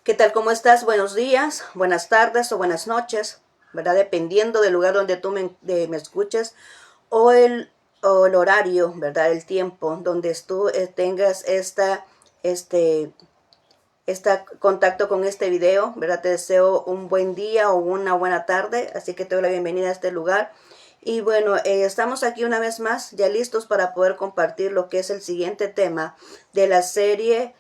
¿Qué tal? ¿Cómo estás? Buenos días, buenas tardes o buenas noches, ¿verdad? Dependiendo del lugar donde tú me escuches o el horario, ¿verdad? El tiempo donde tú tengas este, esta contacto con este video, ¿verdad? Te deseo un buen día o una buena tarde, así que te doy la bienvenida a este lugar. Y bueno, estamos aquí una vez más, ya listos para poder compartir lo que es el siguiente tema de la serie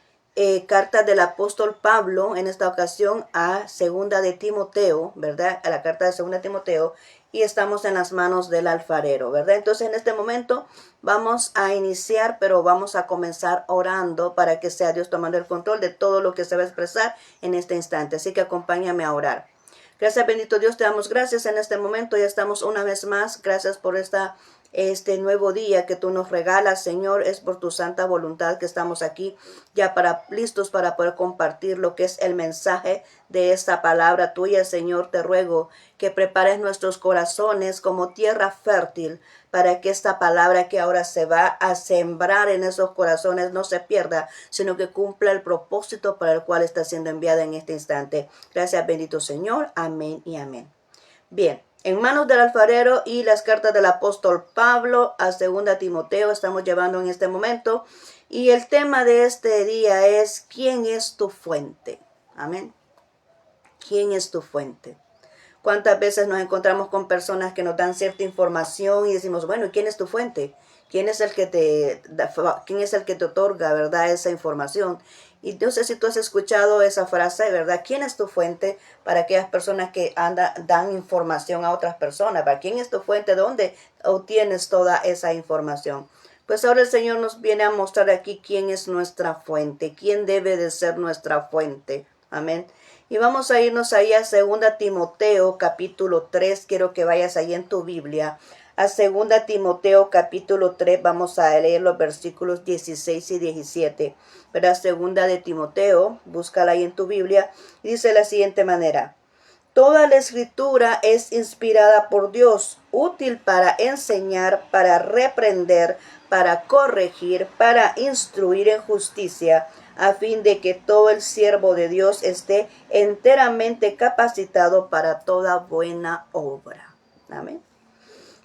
Carta del Apóstol Pablo, en esta ocasión a Segunda de Timoteo, ¿verdad? A la carta de Segunda de Timoteo, y estamos en las manos del alfarero, ¿verdad? Entonces en este momento vamos a iniciar, pero vamos a comenzar orando para que sea Dios tomando el control de todo lo que se va a expresar en este instante. Así que acompáñame a orar. Gracias, bendito Dios, te damos gracias en este momento. Ya estamos una vez más. Gracias por este nuevo día que tú nos regalas, Señor. Es por tu santa voluntad que estamos aquí ya listos para poder compartir lo que es el mensaje de esta palabra tuya, Señor. Te ruego que prepares nuestros corazones como tierra fértil para que esta palabra que ahora se va a sembrar en esos corazones no se pierda, sino que cumpla el propósito para el cual está siendo enviada en este instante. Gracias, bendito Señor. Amén y amén. Bien, en manos del alfarero y las cartas del apóstol Pablo a segunda Timoteo estamos llevando en este momento. Y el tema de este día es: ¿quién es tu fuente? Amén. ¿Quién es tu fuente? ¿Cuántas veces nos encontramos con personas que nos dan cierta información y decimos, bueno, ¿quién es tu fuente? ¿Quién es el que quién es el que te otorga, verdad, esa información? Y no sé si tú has escuchado esa frase, ¿verdad? ¿Quién es tu fuente? Para aquellas personas que dan información a otras personas. ¿Para quién es tu fuente? ¿Dónde obtienes toda esa información? Pues ahora el Señor nos viene a mostrar aquí quién es nuestra fuente, quién debe de ser nuestra fuente. Amén. Y vamos a irnos ahí a 2 Timoteo capítulo 3. Quiero que vayas ahí en tu Biblia. A 2 Timoteo capítulo 3 vamos a leer los versículos 16 y 17. Verás, 2 de Timoteo, búscala ahí en tu Biblia. Dice de la siguiente manera: toda la escritura es inspirada por Dios, útil para enseñar, para reprender, para corregir, para instruir en justicia, a fin de que todo el siervo de Dios esté enteramente capacitado para toda buena obra. Amén.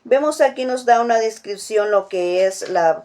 Vemos aquí nos da una descripción lo que es la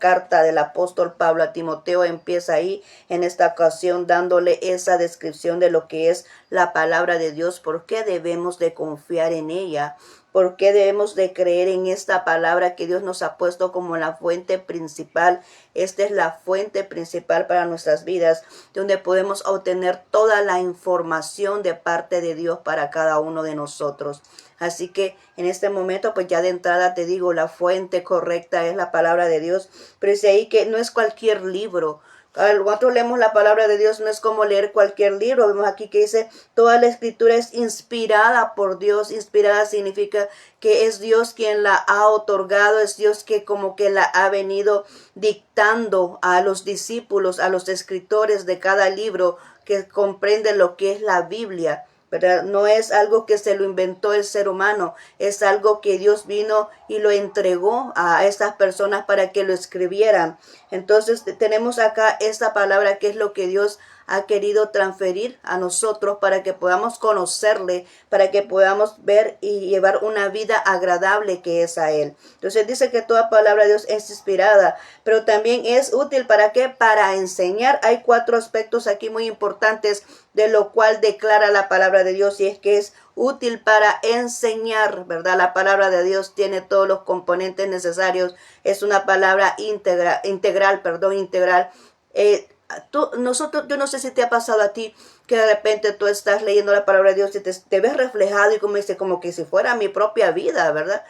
carta del apóstol Pablo a Timoteo. Empieza ahí en esta ocasión dándole esa descripción de lo que es la palabra de Dios, por qué debemos de confiar en ella, por qué debemos de creer en esta palabra que Dios nos ha puesto como la fuente principal. Esta es la fuente principal para nuestras vidas, donde podemos obtener toda la información de parte de Dios para cada uno de nosotros. Así que en este momento, pues ya de entrada te digo, la fuente correcta es la palabra de Dios. Pero dice ahí que no es cualquier libro. Nosotros leemos la palabra de Dios, no es como leer cualquier libro. Vemos aquí que dice, toda la escritura es inspirada por Dios. Inspirada significa que es Dios quien la ha otorgado, es Dios que como que la ha venido dictando a los discípulos, a los escritores de cada libro que comprende lo que es la Biblia. ¿Verdad? No es algo que se lo inventó el ser humano, es algo que Dios vino y lo entregó a estas personas para que lo escribieran. Entonces tenemos acá esta palabra que es lo que Dios ha querido transferir a nosotros para que podamos conocerle, para que podamos ver y llevar una vida agradable que es a Él. Entonces dice que toda palabra de Dios es inspirada, pero también es útil ¿para qué? Para enseñar. Hay 4 aspectos aquí muy importantes de lo cual declara la palabra de Dios, y es que es útil para enseñar, ¿verdad? La palabra de Dios tiene todos los componentes necesarios, es una palabra integral. Yo no sé si te ha pasado a ti que de repente tú estás leyendo la palabra de Dios y te ves reflejado y como que si fuera mi propia vida, ¿verdad?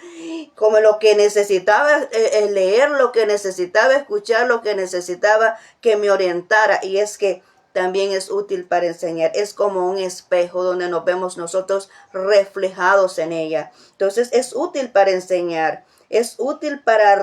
Como lo que necesitaba leer, lo que necesitaba escuchar, lo que necesitaba que me orientara. Y es que también es útil para enseñar. Es como un espejo donde nos vemos nosotros reflejados en ella. Entonces es útil para enseñar. es útil para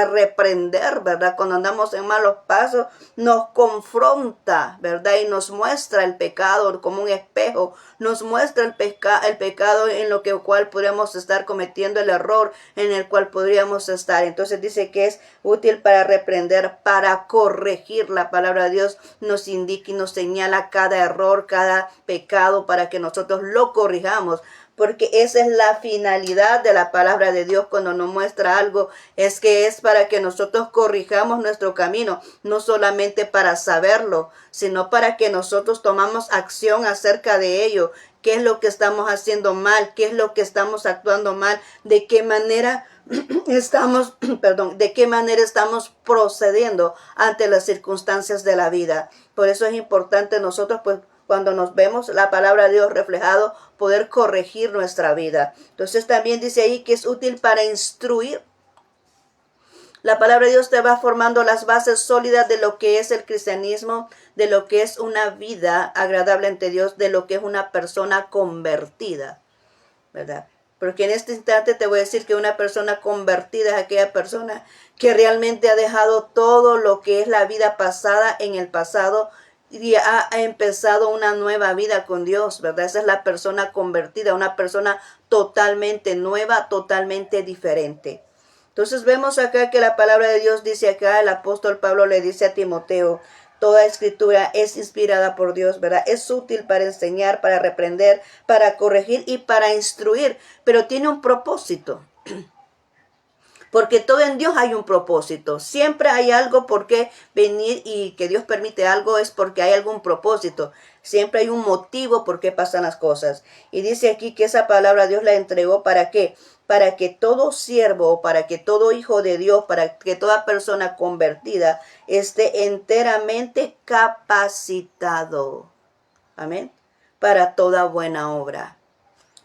reprender, ¿verdad? Cuando andamos en malos pasos, nos confronta, ¿verdad? Y nos muestra el pecado como un espejo, nos muestra el pecado en lo que cual podríamos estar cometiendo, el error en el cual podríamos estar. Entonces dice que es útil para reprender, para corregir. La palabra de Dios nos indica y nos señala cada error, cada pecado para que nosotros lo corrijamos. Porque esa es la finalidad de la palabra de Dios cuando nos muestra algo, es que es para que nosotros corrijamos nuestro camino, no solamente para saberlo, sino para que nosotros tomamos acción acerca de ello. ¿Qué es lo que estamos haciendo mal? ¿Qué es lo que estamos actuando mal? ¿De qué manera estamos, de qué manera estamos procediendo ante las circunstancias de la vida? Por eso es importante nosotros, pues, cuando nos vemos la palabra de Dios reflejado, poder corregir nuestra vida. Entonces también dice ahí que es útil para instruir. La palabra de Dios te va formando las bases sólidas de lo que es el cristianismo, de lo que es una vida agradable ante Dios, de lo que es una persona convertida, ¿verdad? Porque en este instante te voy a decir que una persona convertida es aquella persona que realmente ha dejado todo lo que es la vida pasada en el pasado y ha empezado una nueva vida con Dios, ¿verdad? Esa es la persona convertida, una persona totalmente nueva, totalmente diferente. Entonces vemos acá que la palabra de Dios dice acá, el apóstol Pablo le dice a Timoteo, toda escritura es inspirada por Dios, ¿verdad? Es útil para enseñar, para reprender, para corregir y para instruir, pero tiene un propósito. Porque todo en Dios hay un propósito. Siempre hay algo por qué venir, y que Dios permite algo es porque hay algún propósito. Siempre hay un motivo por qué pasan las cosas. Y dice aquí que esa palabra Dios la entregó ¿para qué? Para que todo siervo, para que todo hijo de Dios, para que toda persona convertida esté enteramente capacitado. Amén. Para toda buena obra.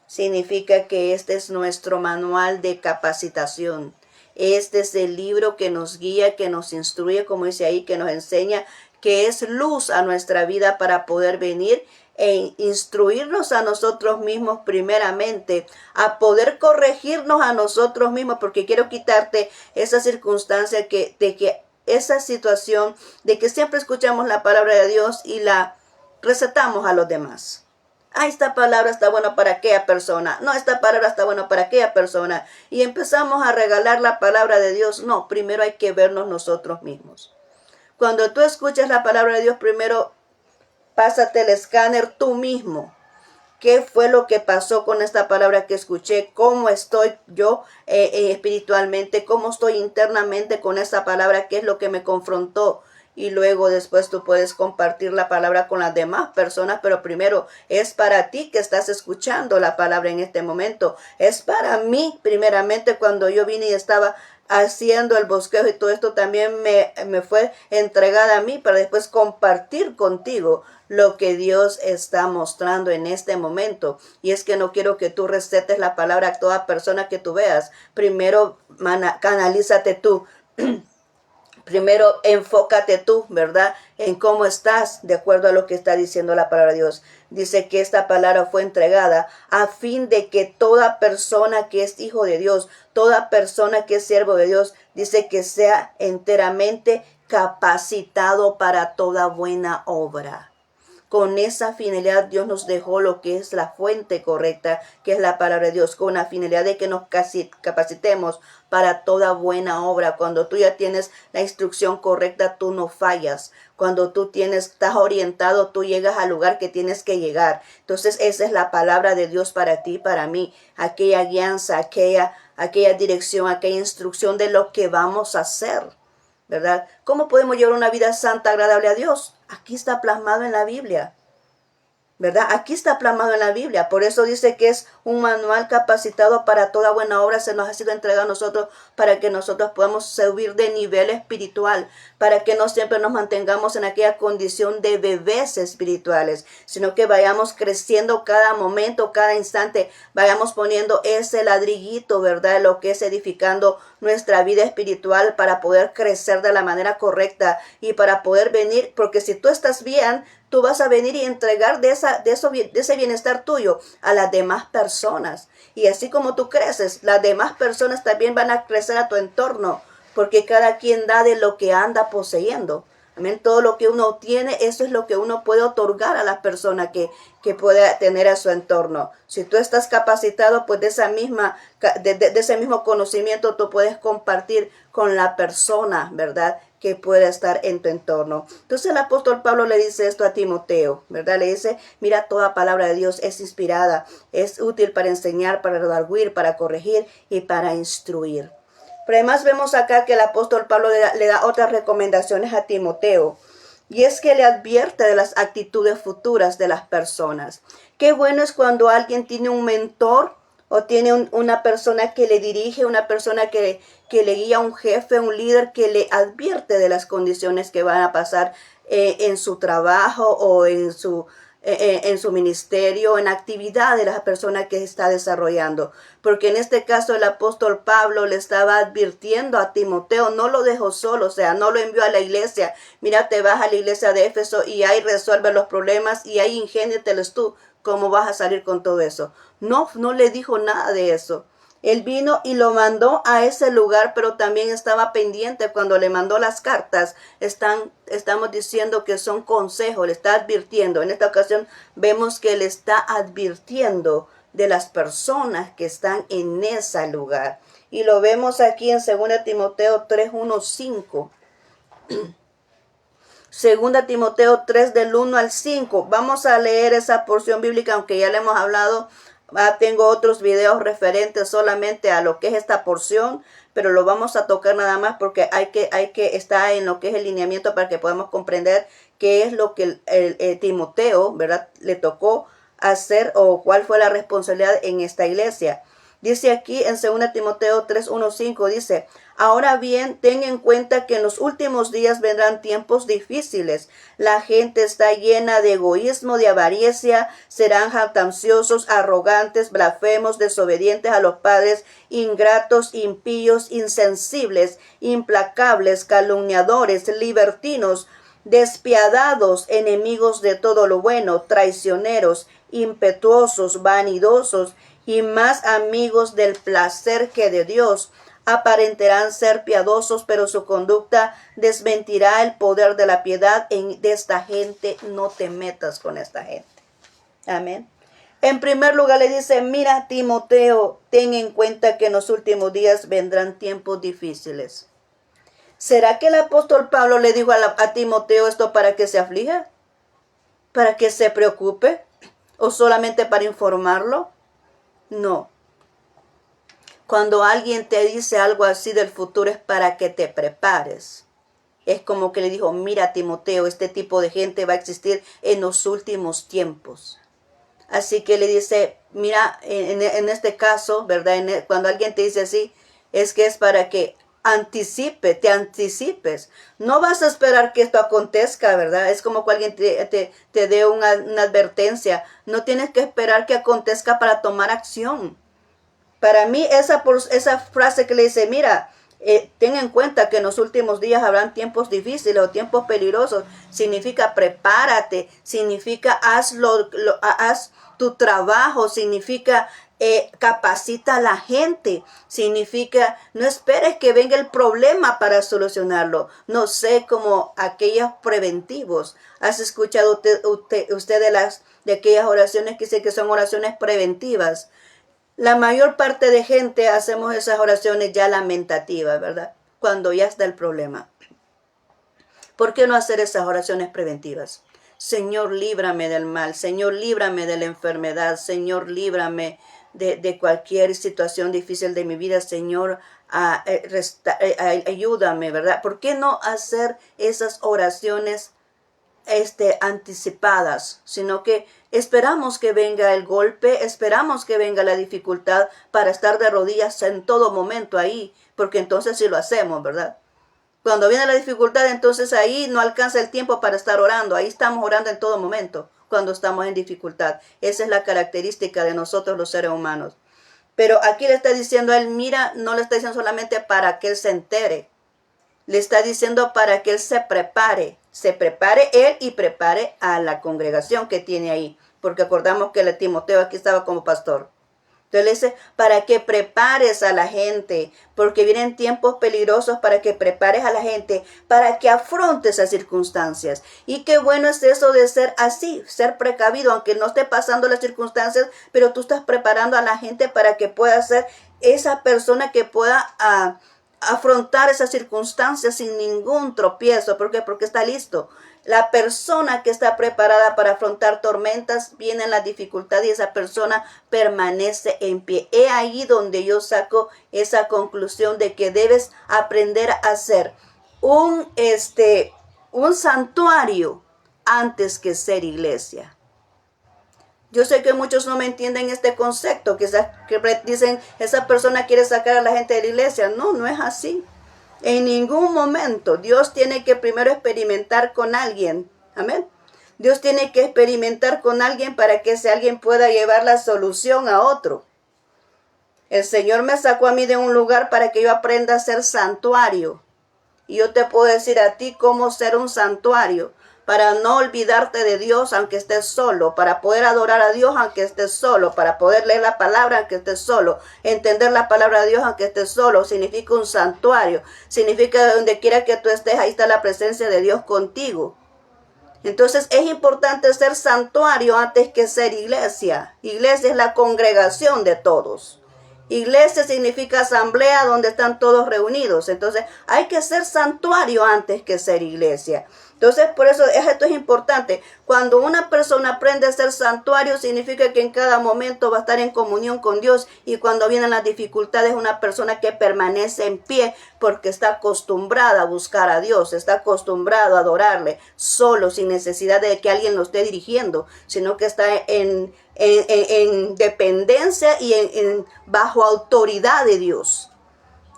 Significa que este es nuestro manual de capacitación. Este es el libro que nos guía, que nos instruye, como dice ahí, que nos enseña, que es luz a nuestra vida para poder venir e instruirnos a nosotros mismos primeramente, a poder corregirnos a nosotros mismos, porque quiero quitarte esa circunstancia esa situación de que siempre escuchamos la palabra de Dios y la recetamos a los demás. Esta palabra está buena para aquella persona. No, esta palabra está buena para aquella persona. Y empezamos a regalar la palabra de Dios. No, primero hay que vernos nosotros mismos. Cuando tú escuchas la palabra de Dios, primero pásate el escáner tú mismo. ¿Qué fue lo que pasó con esta palabra que escuché? ¿Cómo estoy yo espiritualmente? ¿Cómo estoy internamente con esta palabra? ¿Qué es lo que me confrontó? Y luego después tú puedes compartir la palabra con las demás personas, pero primero es para ti que estás escuchando la palabra en este momento. Es para mí, primeramente, cuando yo vine y estaba haciendo el bosquejo y todo esto también me fue entregada a mí para después compartir contigo lo que Dios está mostrando en este momento. Y es que no quiero que tú recetes la palabra a toda persona que tú veas. Primero canalízate tú. Primero enfócate tú, ¿verdad? En cómo estás de acuerdo a lo que está diciendo la palabra de Dios. Dice que esta palabra fue entregada a fin de que toda persona que es hijo de Dios, toda persona que es siervo de Dios, dice que sea enteramente capacitado para toda buena obra. Con esa finalidad Dios nos dejó lo que es la fuente correcta, que es la palabra de Dios, con la finalidad de que nos capacitemos para toda buena obra. Cuando tú ya tienes la instrucción correcta, tú no fallas. Cuando tú estás orientado, tú llegas al lugar que tienes que llegar. Entonces esa es la palabra de Dios para ti, para mí. Aquella guianza, aquella dirección, aquella instrucción de lo que vamos a hacer, ¿verdad? ¿Cómo podemos llevar una vida santa, agradable a Dios? Aquí está plasmado en la Biblia, ¿verdad? Aquí está plasmado en la Biblia. Por eso dice que es un manual capacitado para toda buena obra. Se nos ha sido entregado a nosotros para que nosotros podamos subir de nivel espiritual, para que no siempre nos mantengamos en aquella condición de bebés espirituales, sino que vayamos creciendo cada momento, cada instante, vayamos poniendo ese ladrillito, ¿verdad? Lo que es edificando nuestra vida espiritual para poder crecer de la manera correcta y para poder venir, porque si tú estás bien, tú vas a venir y entregar de ese bienestar tuyo a las demás personas. Y así como tú creces, las demás personas también van a crecer a tu entorno, porque cada quien da de lo que anda poseyendo. Amén. Todo lo que uno tiene, eso es lo que uno puede otorgar a las personas que puede tener a su entorno. Si tú estás capacitado, pues de ese mismo conocimiento tú puedes compartir con la persona, ¿verdad?, que pueda estar en tu entorno. Entonces el apóstol Pablo le dice esto a Timoteo, ¿verdad? Le dice, mira, toda palabra de Dios es inspirada, es útil para enseñar, para redarguir, para corregir y para instruir. Pero además vemos acá que el apóstol Pablo le da otras recomendaciones a Timoteo. Y es que le advierte de las actitudes futuras de las personas. Qué bueno es cuando alguien tiene un mentor o tiene una persona que le dirige, una persona que le guía, un jefe, un líder que le advierte de las condiciones que van a pasar en su trabajo o en su ministerio, en actividad de la persona que está desarrollando. Porque en este caso el apóstol Pablo le estaba advirtiendo a Timoteo, no lo dejó solo, o sea, no lo envió a la iglesia. Mira, te vas a la iglesia de Éfeso y ahí resuelve los problemas y ahí ingénietelos tú, cómo vas a salir con todo eso. No le dijo nada de eso. Él vino y lo mandó a ese lugar, pero también estaba pendiente cuando le mandó las cartas. Estamos diciendo que son consejos, le está advirtiendo. En esta ocasión vemos que le está advirtiendo de las personas que están en ese lugar. Y lo vemos aquí en 2 Timoteo 3, 1, 5. 2 Timoteo 3 del 1 al 5. Vamos a leer esa porción bíblica, aunque ya le hemos hablado. Tengo otros videos referentes solamente a lo que es esta porción, pero lo vamos a tocar nada más porque hay que estar en lo que es el lineamiento para que podamos comprender qué es lo que el Timoteo, ¿verdad?, le tocó hacer o cuál fue la responsabilidad en esta iglesia. Dice aquí en 2 Timoteo 3, 1, 5, dice, ahora bien, ten en cuenta que en los últimos días vendrán tiempos difíciles. La gente está llena de egoísmo, de avaricia, serán jactanciosos, arrogantes, blasfemos, desobedientes a los padres, ingratos, impíos, insensibles, implacables, calumniadores, libertinos, despiadados, enemigos de todo lo bueno, traicioneros, impetuosos, vanidosos, y más amigos del placer que de Dios. Aparentarán ser piadosos, pero su conducta desmentirá el poder de la piedad. De esta gente no te metas con esta gente. Amén. En primer lugar le dice, mira, Timoteo, ten en cuenta que en los últimos días vendrán tiempos difíciles. ¿Será que el apóstol Pablo le dijo a Timoteo esto para que se aflija? ¿Para que se preocupe? ¿O solamente para informarlo? No. Cuando alguien te dice algo así del futuro es para que te prepares. Es como que le dijo, mira, Timoteo, este tipo de gente va a existir en los últimos tiempos. Así que le dice, mira, en este caso, ¿verdad? Cuando alguien te dice así, es que es para que te anticipes. No vas a esperar que esto acontezca, ¿verdad? Es como que alguien te dé una advertencia. No tienes que esperar que acontezca para tomar acción. Para mí esa frase que le dice, mira, ten en cuenta que en los últimos días habrán tiempos difíciles o tiempos peligrosos, significa prepárate, significa haz tu trabajo, significa capacita a la gente, significa no esperes que venga el problema para solucionarlo. No sé, como aquellos preventivos. ¿Has escuchado usted de aquellas oraciones que dice que son oraciones preventivas? La mayor parte de gente hacemos esas oraciones ya lamentativas, ¿verdad? Cuando ya está el problema. ¿Por qué no hacer esas oraciones preventivas? Señor, líbrame del mal. Señor, líbrame de la enfermedad. Señor, líbrame de cualquier situación difícil de mi vida. Señor, ayúdame, ¿verdad? ¿Por qué no hacer esas oraciones anticipadas, sino que esperamos que venga el golpe, esperamos que venga la dificultad para estar de rodillas en todo momento ahí, porque entonces sí lo hacemos, ¿verdad? Cuando viene la dificultad, entonces ahí no alcanza el tiempo para estar orando, ahí estamos orando en todo momento cuando estamos en dificultad. Esa es la característica de nosotros los seres humanos. Pero aquí le está diciendo a él, mira, no le está diciendo solamente para que él se entere, le está diciendo para que él se prepare, se prepare él y prepare a la congregación que tiene ahí. Porque acordamos que el Timoteo aquí estaba como pastor. Entonces le dice, para que prepares a la gente, porque vienen tiempos peligrosos, para que prepares a la gente, para que afrontes esas circunstancias. Y qué bueno es eso de ser así, ser precavido, aunque no esté pasando las circunstancias, pero tú estás preparando a la gente para que pueda ser esa persona que pueda afrontar esas circunstancias sin ningún tropiezo. ¿Por qué? Porque está listo. La persona que está preparada para afrontar tormentas, viene la dificultad y esa persona permanece en pie. He ahí donde yo saco esa conclusión de que debes aprender a ser un santuario antes que ser iglesia. Yo sé que muchos no me entienden este concepto, que dicen, esa persona quiere sacar a la gente de la iglesia. No, no es así. En ningún momento. Dios tiene que primero experimentar con alguien. Amén. Dios tiene que experimentar con alguien para que ese alguien pueda llevar la solución a otro. El Señor me sacó a mí de un lugar para que yo aprenda a ser santuario. Y yo te puedo decir a ti cómo ser un santuario. Para no olvidarte de Dios aunque estés solo, para poder adorar a Dios aunque estés solo, para poder leer la palabra aunque estés solo, entender la palabra de Dios aunque estés solo, significa un santuario, significa donde quiera que tú estés, ahí está la presencia de Dios contigo. Entonces es importante ser santuario antes que ser iglesia. Iglesia es la congregación de todos. Iglesia significa asamblea donde están todos reunidos. Entonces hay que ser santuario antes que ser iglesia. Entonces, por eso esto es importante. Cuando una persona aprende a ser santuario, significa que en cada momento va a estar en comunión con Dios. Y cuando vienen las dificultades, una persona que permanece en pie porque está acostumbrada a buscar a Dios, está acostumbrado a adorarle solo, sin necesidad de que alguien lo esté dirigiendo, sino que está en dependencia y bajo autoridad de Dios.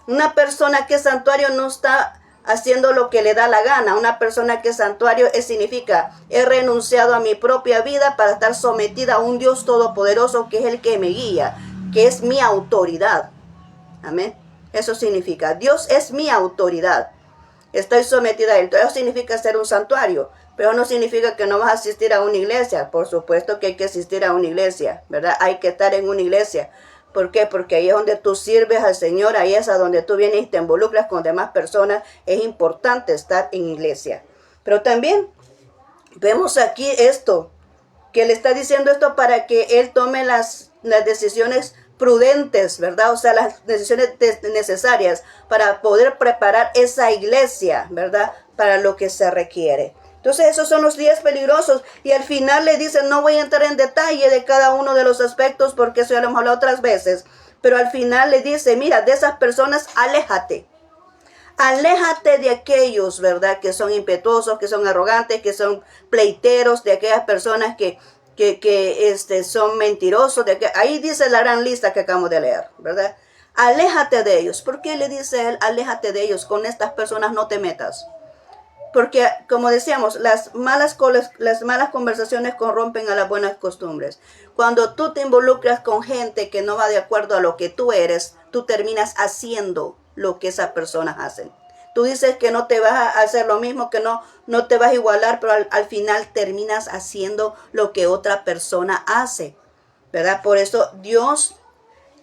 Una persona que es santuario no está haciendo lo que le da la gana. Una persona que es santuario significa, he renunciado a mi propia vida para estar sometida a un Dios todopoderoso que es el que me guía, que es mi autoridad. Amén. Eso significa, Dios es mi autoridad. Estoy sometida a él. Eso significa ser un santuario. Pero no significa que no vas a asistir a una iglesia. Por supuesto que hay que asistir a una iglesia, ¿verdad? Hay que estar en una iglesia. ¿Por qué? Porque ahí es donde tú sirves al Señor, ahí es a donde tú vienes y te involucras con demás personas. Es importante estar en iglesia. Pero también vemos aquí esto, que le está diciendo esto para que él tome las decisiones prudentes, ¿verdad? O sea, las decisiones necesarias para poder preparar esa iglesia, ¿verdad? Para lo que se requiere. Entonces esos son los días peligrosos y al final le dicen, no voy a entrar en detalle de cada uno de los aspectos porque eso ya lo hemos hablado otras veces, pero al final le dice, mira, de esas personas aléjate. Aléjate de aquellos, ¿verdad? Que son impetuosos, que son arrogantes, que son pleiteros, de aquellas personas que son mentirosos. Ahí dice la gran lista que acabamos de leer, ¿verdad? Aléjate de ellos. ¿Por qué le dice él, aléjate de ellos? Con estas personas no te metas. Porque, como decíamos, las malas conversaciones corrompen a las buenas costumbres. Cuando tú te involucras con gente que no va de acuerdo a lo que tú eres, tú terminas haciendo lo que esas personas hacen. Tú dices que no te vas a hacer lo mismo, que no te vas a igualar, pero al final terminas haciendo lo que otra persona hace, ¿verdad? Por eso Dios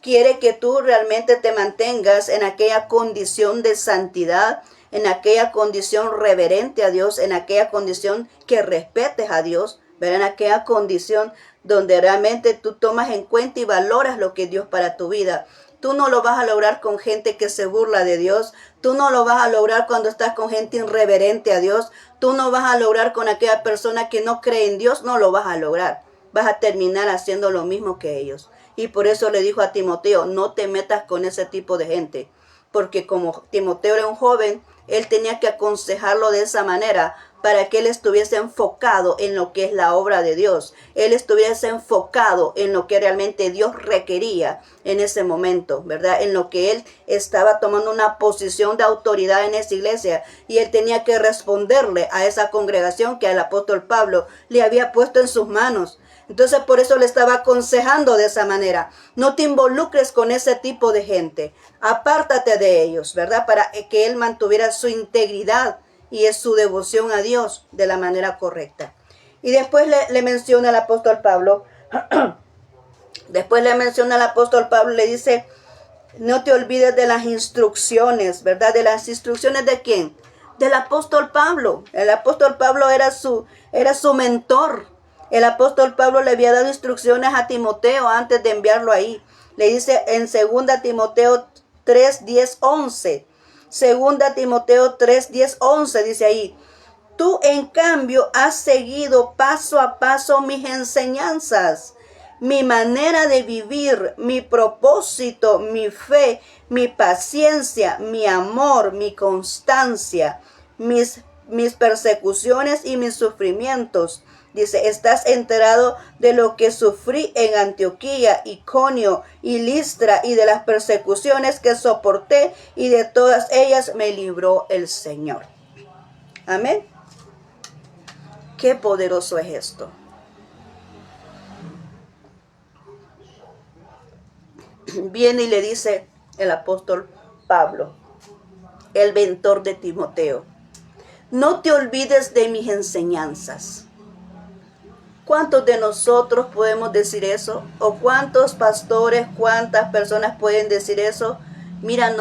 quiere que tú realmente te mantengas en aquella condición de santidad, en aquella condición reverente a Dios, en aquella condición que respetes a Dios, ¿verdad? En aquella condición donde realmente tú tomas en cuenta y valoras lo que es Dios para tu vida. Tú no lo vas a lograr con gente que se burla de Dios. Tú no lo vas a lograr cuando estás con gente irreverente a Dios. Tú no vas a lograr con aquella persona que no cree en Dios. No lo vas a lograr. Vas a terminar haciendo lo mismo que ellos. Y por eso le dijo a Timoteo, no te metas con ese tipo de gente. Porque como Timoteo era un joven, él tenía que aconsejarlo de esa manera para que él estuviese enfocado en lo que es la obra de Dios. Él estuviese enfocado en lo que realmente Dios requería en ese momento, ¿verdad? En lo que él estaba tomando una posición de autoridad en esa iglesia. Y él tenía que responderle a esa congregación que el apóstol Pablo le había puesto en sus manos. Entonces por eso le estaba aconsejando de esa manera. No te involucres con ese tipo de gente. Apártate de ellos, ¿verdad? Para que él mantuviera su integridad y es su devoción a Dios de la manera correcta. Y después le menciona el apóstol Pablo, le dice, no te olvides de las instrucciones, ¿verdad? ¿De las instrucciones de quién? Del apóstol Pablo. El apóstol Pablo era su mentor. El apóstol Pablo le había dado instrucciones a Timoteo antes de enviarlo ahí. Le dice en 2 Timoteo 3, 10, 11. 2 Timoteo 3, 10, 11 dice ahí. Tú, en cambio, has seguido paso a paso mis enseñanzas, mi manera de vivir, mi propósito, mi fe, mi paciencia, mi amor, mi constancia, mis persecuciones y mis sufrimientos. Dice, estás enterado de lo que sufrí en Antioquía, Iconio y Listra y de las persecuciones que soporté, y de todas ellas me libró el Señor. Amén. Qué poderoso es esto. Viene y le dice el apóstol Pablo, el mentor de Timoteo, no te olvides de mis enseñanzas. ¿Cuántos de nosotros podemos decir eso? ¿O cuántos pastores, cuántas personas pueden decir eso? Mira,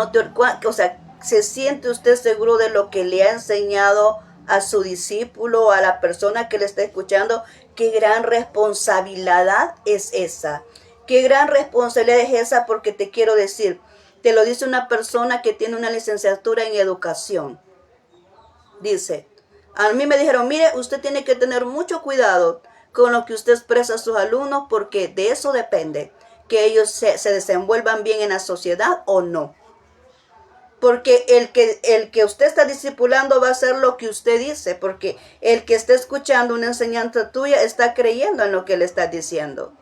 ¿se siente usted seguro de lo que le ha enseñado a su discípulo, a la persona que le está escuchando? Qué gran responsabilidad es esa. Qué gran responsabilidad es esa, porque te quiero decir, te lo dice una persona que tiene una licenciatura en educación. Dice, a mí me dijeron, mire, usted tiene que tener mucho cuidado con lo que usted expresa a sus alumnos, porque de eso depende que ellos se desenvuelvan bien en la sociedad o no. Porque el que usted está discipulando va a hacer lo que usted dice, porque el que está escuchando una enseñanza tuya está creyendo en lo que le está diciendo.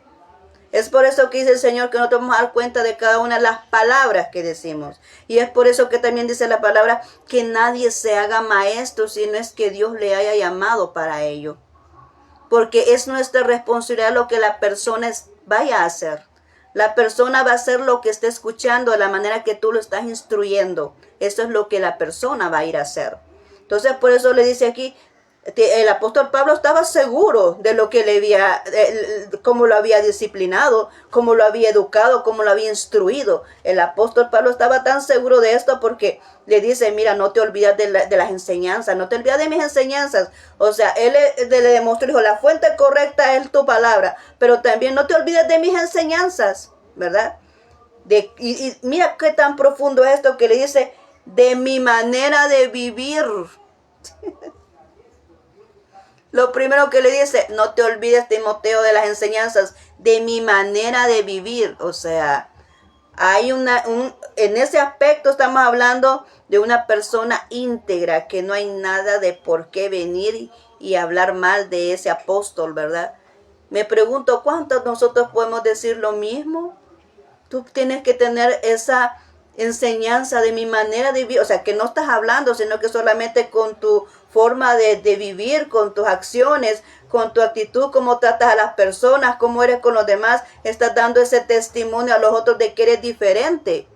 Es por eso que dice el Señor que no te vamos a dar cuenta de cada una de las palabras que decimos. Y es por eso que también dice la palabra que nadie se haga maestro si no es que Dios le haya llamado para ello. Porque es nuestra responsabilidad lo que la persona vaya a hacer. La persona va a hacer lo que esté escuchando de la manera que tú lo estás instruyendo. Eso es lo que la persona va a ir a hacer. Entonces, por eso le dice aquí, el apóstol Pablo estaba seguro de lo que le había, cómo lo había disciplinado, cómo lo había educado, cómo lo había instruido. El apóstol Pablo estaba tan seguro de esto porque le dice, mira, no te olvides de las enseñanzas, no te olvides de mis enseñanzas. O sea, él le demostró, dijo, la fuente correcta es tu palabra, pero también no te olvides de mis enseñanzas, ¿verdad? Y mira qué tan profundo es esto que le dice, de mi manera de vivir. Lo primero que le dice, no te olvides, Timoteo, de las enseñanzas, de mi manera de vivir. O sea, hay en ese aspecto estamos hablando de una persona íntegra, que no hay nada de por qué venir y hablar mal de ese apóstol, ¿verdad? Me pregunto, ¿cuántos nosotros podemos decir lo mismo? Tú tienes que tener esa enseñanza de mi manera de vivir, o sea, que no estás hablando, sino que solamente con tu forma de vivir, con tus acciones, con tu actitud, cómo tratas a las personas, cómo eres con los demás, estás dando ese testimonio a los otros de que eres diferente.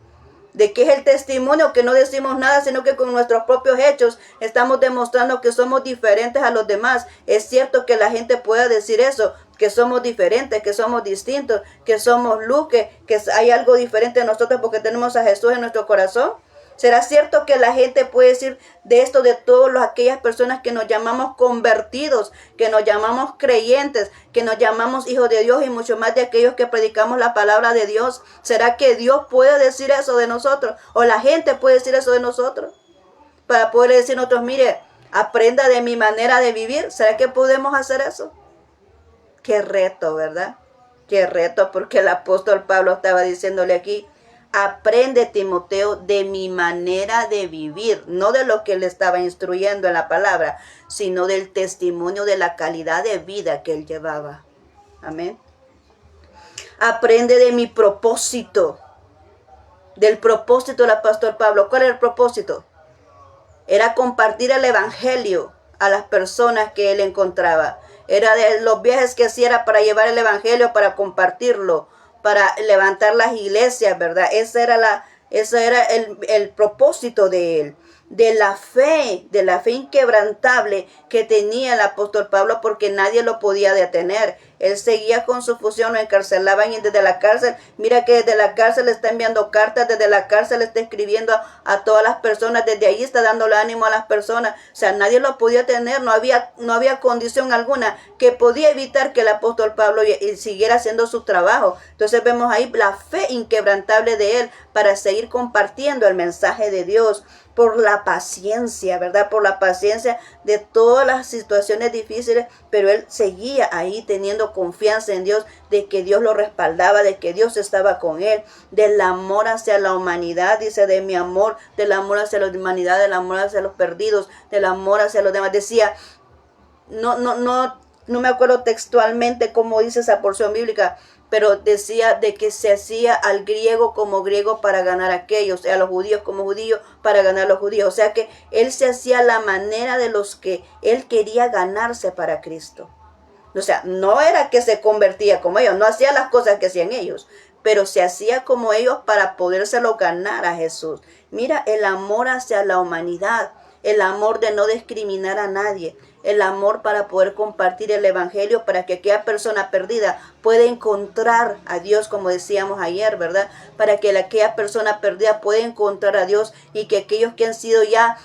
De que es el testimonio que no decimos nada, sino que con nuestros propios hechos estamos demostrando que somos diferentes a los demás. Es cierto que la gente pueda decir eso, que somos diferentes, que somos distintos, que somos luz, que hay algo diferente en nosotros porque tenemos a Jesús en nuestro corazón. ¿Será cierto que la gente puede decir de esto de todas aquellas personas que nos llamamos convertidos, que nos llamamos creyentes, que nos llamamos hijos de Dios y mucho más de aquellos que predicamos la palabra de Dios? ¿Será que Dios puede decir eso de nosotros? ¿O la gente puede decir eso de nosotros? Para poder decir nosotros, mire, aprenda de mi manera de vivir. ¿Será que podemos hacer eso? Qué reto, ¿verdad? Qué reto, porque el apóstol Pablo estaba diciéndole aquí, aprende, Timoteo, de mi manera de vivir, no de lo que él estaba instruyendo en la palabra, sino del testimonio de la calidad de vida que él llevaba. Amén. Aprende de mi propósito, del propósito del apóstol Pablo. ¿Cuál era el propósito? Era compartir el evangelio a las personas que él encontraba. Era de los viajes que hacía, era para llevar el evangelio, para compartirlo, para levantar las iglesias, ¿verdad? Ese era el propósito de él. de la fe inquebrantable que tenía el apóstol Pablo, porque nadie lo podía detener. Él seguía con su función, lo encarcelaban, y desde la cárcel, mira que desde la cárcel está enviando cartas, desde la cárcel está escribiendo a todas las personas, desde ahí está dándole ánimo a las personas. O sea, nadie lo podía tener, no había condición alguna que podía evitar que el apóstol Pablo siguiera haciendo su trabajo. Entonces vemos ahí la fe inquebrantable de él para seguir compartiendo el mensaje de Dios, por la paciencia, ¿verdad? Por la paciencia de todas las situaciones difíciles, pero él seguía ahí teniendo confianza en Dios, de que Dios lo respaldaba, de que Dios estaba con él, del amor hacia la humanidad, dice, de mi amor, del amor hacia la humanidad, del amor hacia los perdidos, del amor hacia los demás. Decía, no me acuerdo textualmente cómo dice esa porción bíblica, pero decía de que se hacía al griego como griego para ganar a aquellos, a los judíos como judíos para ganar a los judíos. O sea que él se hacía la manera de los que él quería ganarse para Cristo. O sea, no era que se convertía como ellos, no hacía las cosas que hacían ellos, pero se hacía como ellos para podérselo ganar a Jesús. Mira, el amor hacia la humanidad, el amor de no discriminar a nadie, el amor para poder compartir el evangelio, para que aquella persona perdida pueda encontrar a Dios, como decíamos ayer, ¿verdad? Para que aquella persona perdida pueda encontrar a Dios, y que aquellos que han sido ya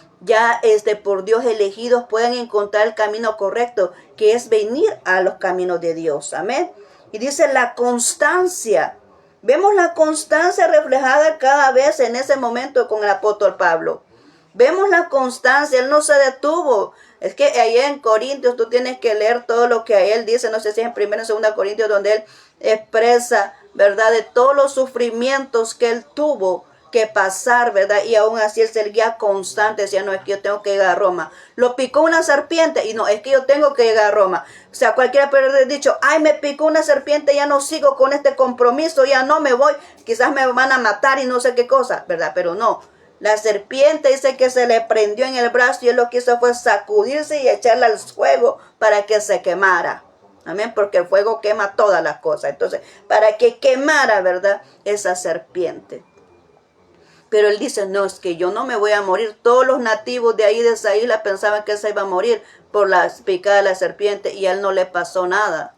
por Dios elegidos puedan encontrar el camino correcto, que es venir a los caminos de Dios. Amén. Y dice la constancia. Vemos la constancia reflejada cada vez en ese momento con el apóstol Pablo. Vemos la constancia, él no se detuvo. Es que ahí en Corintios tú tienes que leer todo lo que a él dice, no sé si es en 1 o 2 Corintios, donde él expresa, ¿verdad?, de todos los sufrimientos que él tuvo que pasar, ¿verdad? Y aún así él seguía constante, decía, no, es que yo tengo que llegar a Roma. Lo picó una serpiente, y no, es que yo tengo que llegar a Roma. O sea, cualquiera puede haber dicho, ay, me picó una serpiente, ya no sigo con este compromiso, ya no me voy, quizás me van a matar y no sé qué cosa, ¿verdad? Pero no. La serpiente dice que se le prendió en el brazo, y él lo que hizo fue sacudirse y echarla al fuego para que se quemara. Amén, porque el fuego quema todas las cosas. Entonces, para que quemara, ¿verdad?, esa serpiente. Pero él dice, no, es que yo no me voy a morir. Todos los nativos de ahí, de esa isla, pensaban que él se iba a morir por la picada de la serpiente, y a él no le pasó nada.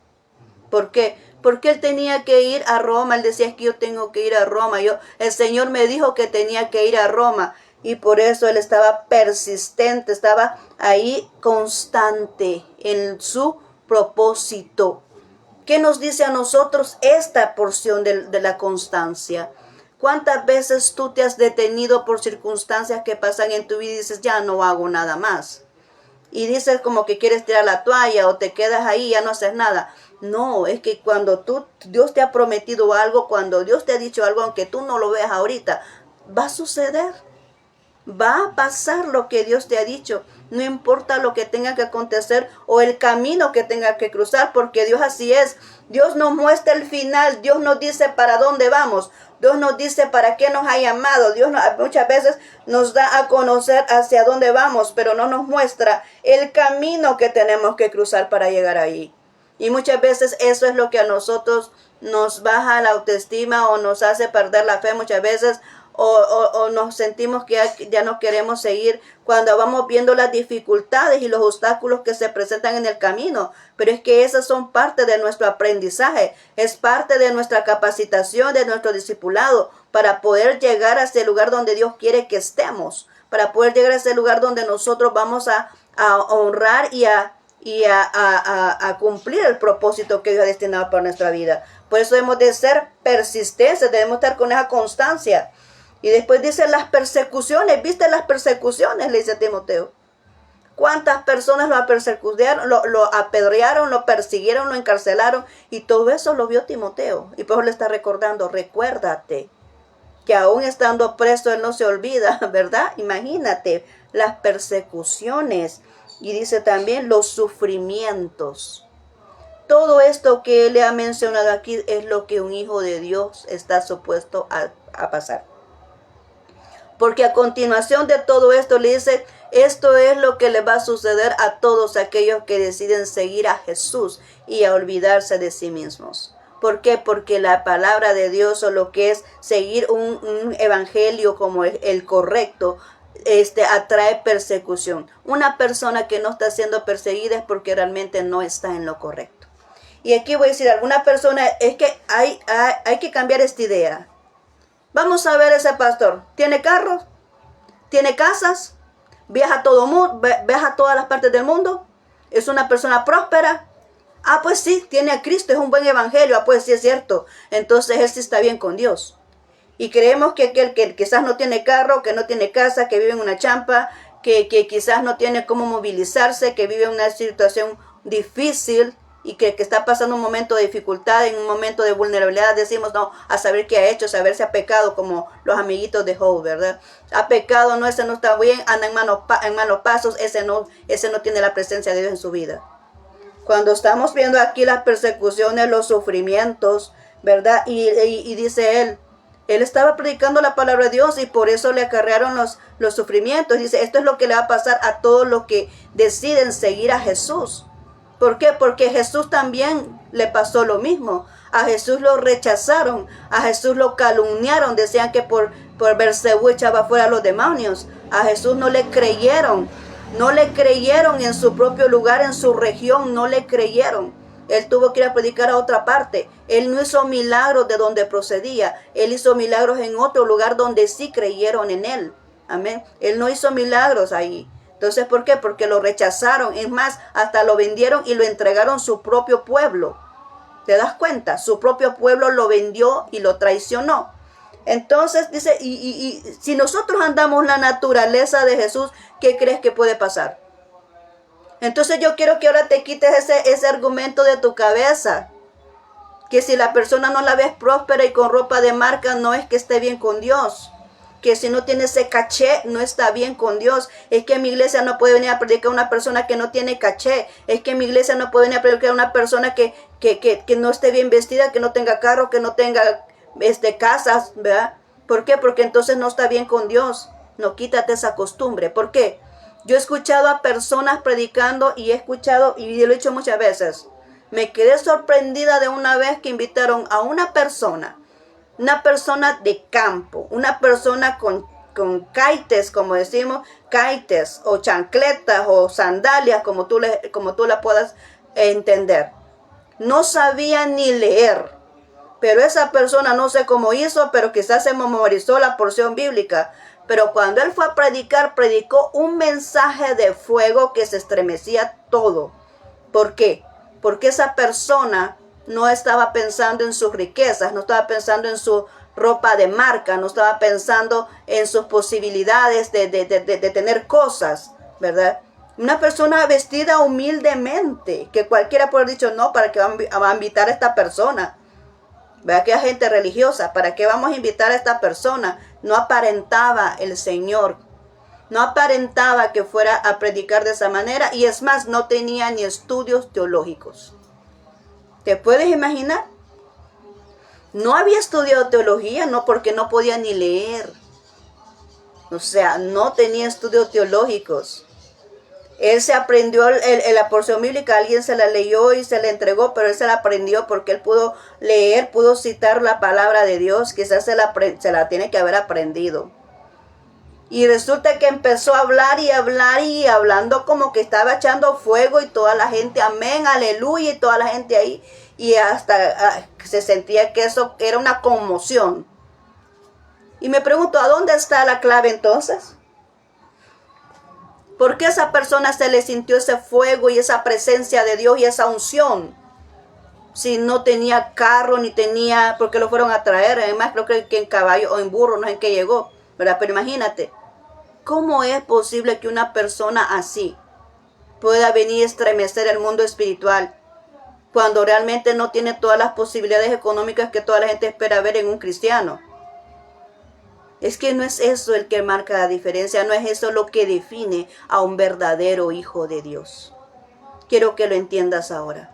¿Por qué? Porque él tenía que ir a Roma. Él decía, es que yo tengo que ir a Roma. El Señor me dijo que tenía que ir a Roma. Y por eso él estaba persistente, estaba ahí constante en su propósito. ¿Qué nos dice a nosotros esta porción de la constancia? ¿Cuántas veces tú te has detenido por circunstancias que pasan en tu vida y dices, ya no hago nada más? Y dices como que quieres tirar la toalla, o te quedas ahí y ya no haces nada. No, es que cuando Dios te ha prometido algo, cuando Dios te ha dicho algo, aunque tú no lo veas ahorita, va a suceder. Va a pasar lo que Dios te ha dicho. No importa lo que tenga que acontecer o el camino que tenga que cruzar, porque Dios así es. Dios nos muestra el final. Dios nos dice para dónde vamos. Dios nos dice para qué nos ha llamado. Dios muchas veces nos da a conocer hacia dónde vamos, pero no nos muestra el camino que tenemos que cruzar para llegar ahí. Y muchas veces eso es lo que a nosotros nos baja la autoestima o nos hace perder la fe muchas veces, o nos sentimos que ya no queremos seguir cuando vamos viendo las dificultades y los obstáculos que se presentan en el camino. Pero es que esas son parte de nuestro aprendizaje, es parte de nuestra capacitación, de nuestro discipulado, para poder llegar a ese lugar donde Dios quiere que estemos, para poder llegar a ese lugar donde nosotros vamos a honrar y a cumplir el propósito que Dios ha destinado para nuestra vida. Por eso debemos de ser persistentes, debemos estar con esa constancia. Y después dice las persecuciones. ¿Viste las persecuciones? Le dice a Timoteo. ¿Cuántas personas lo persecucionaron, lo apedrearon, lo persiguieron, lo encarcelaron? Y todo eso lo vio Timoteo. Y por eso le está recordando, recuérdate que aún estando preso él no se olvida, ¿verdad? Imagínate las persecuciones. Y dice también los sufrimientos. Todo esto que él le ha mencionado aquí es lo que un hijo de Dios está supuesto a pasar. Porque a continuación de todo esto le dice, esto es lo que le va a suceder a todos aquellos que deciden seguir a Jesús y a olvidarse de sí mismos. ¿Por qué? Porque la palabra de Dios, o lo que es seguir un evangelio como el correcto, atrae persecución. Una persona que no está siendo perseguida es porque realmente no está en lo correcto. Y aquí voy a decir, alguna persona, es que hay que cambiar esta idea. Vamos a ver ese pastor. ¿Tiene carros? ¿Tiene casas? ¿Viaja a viaja a todas las partes del mundo? ¿Es una persona próspera? Ah, pues sí, tiene a Cristo, es un buen evangelio. Ah, pues sí, es cierto. Entonces él sí está bien con Dios. Y creemos que aquel que quizás no tiene carro, que no tiene casa, que vive en una champa, que quizás no tiene cómo movilizarse, que vive en una situación difícil y que está pasando un momento de dificultad, en un momento de vulnerabilidad, decimos, no, a saber qué ha hecho, saber si ha pecado, como los amiguitos de Job, ¿verdad? Ha pecado, no, ese no está bien, anda en malos pasos, ese no tiene la presencia de Dios en su vida. Cuando estamos viendo aquí las persecuciones, los sufrimientos, ¿verdad? Y dice él estaba predicando la palabra de Dios y por eso le acarrearon los sufrimientos. Dice, esto es lo que le va a pasar a todos los que deciden seguir a Jesús. ¿Por qué? Porque a Jesús también le pasó lo mismo. A Jesús lo rechazaron, a Jesús lo calumniaron, decían que por Beelzebú echaba fuera a los demonios. A Jesús no le creyeron en su propio lugar, en su región, no le creyeron. Él tuvo que ir a predicar a otra parte. Él no hizo milagros de donde procedía. Él hizo milagros en otro lugar donde sí creyeron en él. Amén. Él no hizo milagros ahí. Entonces, ¿por qué? Porque lo rechazaron. Es más, hasta lo vendieron y lo entregaron a su propio pueblo. ¿Te das cuenta? Su propio pueblo lo vendió y lo traicionó. Entonces, dice, y si nosotros andamos la naturaleza de Jesús, ¿qué crees que puede pasar? Entonces yo quiero que ahora te quites ese argumento de tu cabeza. Que si la persona no la ves próspera y con ropa de marca, no es que esté bien con Dios. Que si no tiene ese caché, no está bien con Dios. Es que en mi iglesia no puede venir a predicar a una persona que no tiene caché. Es que en mi iglesia no puede venir a predicar a una persona que no esté bien vestida, que no tenga carro, que no tenga casas, ¿verdad? ¿Por qué? Porque entonces no está bien con Dios. No, quítate esa costumbre. ¿Por qué? Yo he escuchado a personas predicando y he escuchado, y lo he dicho muchas veces, me quedé sorprendida de una vez que invitaron a una persona de campo, una persona con caites, como decimos, caites o chancletas o sandalias, como tú la puedas entender. No sabía ni leer, pero esa persona no sé cómo hizo, pero quizás se memorizó la porción bíblica. Pero cuando él fue a predicar, predicó un mensaje de fuego que se estremecía todo. ¿Por qué? Porque esa persona no estaba pensando en sus riquezas, no estaba pensando en su ropa de marca, no estaba pensando en sus posibilidades de tener cosas, ¿verdad? Una persona vestida humildemente, que cualquiera puede haber dicho, no, ¿para qué va a invitar a esta persona? ¿Verdad? Que hay gente religiosa, ¿para qué vamos a invitar a esta persona? No aparentaba el Señor, no aparentaba que fuera a predicar de esa manera y es más, no tenía ni estudios teológicos. ¿Te puedes imaginar? No había estudiado teología, no, porque no podía ni leer. O sea, no tenía estudios teológicos. Él se aprendió la porción bíblica, alguien se la leyó y se la entregó, pero él se la aprendió porque él pudo leer, pudo citar la palabra de Dios, quizás se la tiene que haber aprendido. Y resulta que empezó a hablar y hablando como que estaba echando fuego y toda la gente, amén, aleluya, y toda la gente ahí. Y hasta se sentía que eso era una conmoción. Y me pregunto, ¿a dónde está la clave entonces? ¿Por qué a esa persona se le sintió ese fuego y esa presencia de Dios y esa unción? Si no tenía carro, ni tenía, porque lo fueron a traer, además creo que en caballo o en burro, no sé en qué llegó, ¿verdad? Pero imagínate, ¿cómo es posible que una persona así pueda venir a estremecer el mundo espiritual cuando realmente no tiene todas las posibilidades económicas que toda la gente espera ver en un cristiano? Es que no es eso el que marca la diferencia, no es eso lo que define a un verdadero hijo de Dios. Quiero que lo entiendas ahora.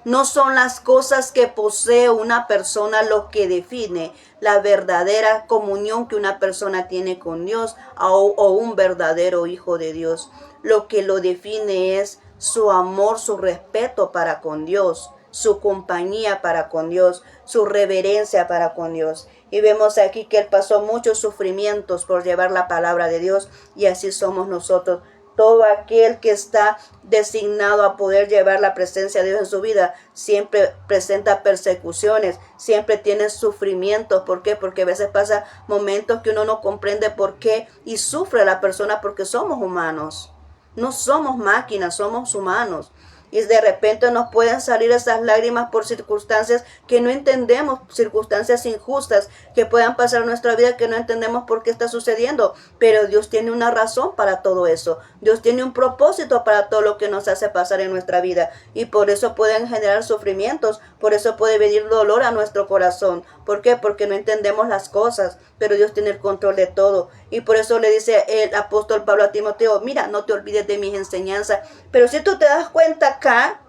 No son las cosas que posee una persona lo que define la verdadera comunión que una persona tiene con Dios o un verdadero hijo de Dios. Lo que lo define es su amor, su respeto para con Dios, su compañía para con Dios, su reverencia para con Dios. Y vemos aquí que Él pasó muchos sufrimientos por llevar la palabra de Dios, y así somos nosotros. Todo aquel que está designado a poder llevar la presencia de Dios en su vida siempre presenta persecuciones, siempre tiene sufrimientos. ¿Por qué? Porque a veces pasa momentos que uno no comprende por qué y sufre la persona, porque somos humanos. No somos máquinas, somos humanos. Y de repente nos pueden salir esas lágrimas por circunstancias que no entendemos, circunstancias injustas que puedan pasar en nuestra vida que no entendemos por qué está sucediendo. Pero Dios tiene una razón para todo eso. Dios tiene un propósito para todo lo que nos hace pasar en nuestra vida. Y por eso pueden generar sufrimientos, por eso puede venir dolor a nuestro corazón. ¿Por qué? Porque no entendemos las cosas, pero Dios tiene el control de todo. Y por eso le dice el apóstol Pablo a Timoteo, mira, no te olvides de mis enseñanzas. Pero si tú te das cuenta acá,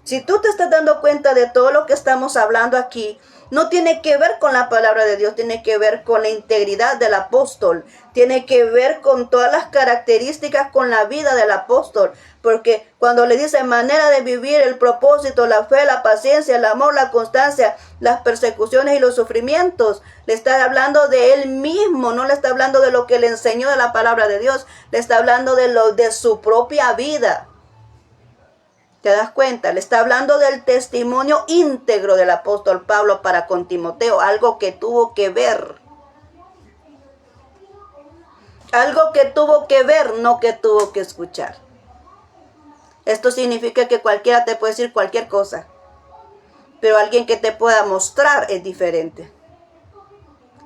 si tú te estás dando cuenta de todo lo que estamos hablando aquí, no tiene que ver con la palabra de Dios, tiene que ver con la integridad del apóstol, tiene que ver con todas las características, con la vida del apóstol, porque cuando le dice manera de vivir, el propósito, la fe, la paciencia, el amor, la constancia, las persecuciones y los sufrimientos, le está hablando de él mismo, no le está hablando de lo que le enseñó de la palabra de Dios, le está hablando de su propia vida. ¿Te das cuenta? Le está hablando del testimonio íntegro del apóstol Pablo para con Timoteo, algo que tuvo que ver. Algo que tuvo que ver, no que tuvo que escuchar. Esto significa que cualquiera te puede decir cualquier cosa, pero alguien que te pueda mostrar es diferente.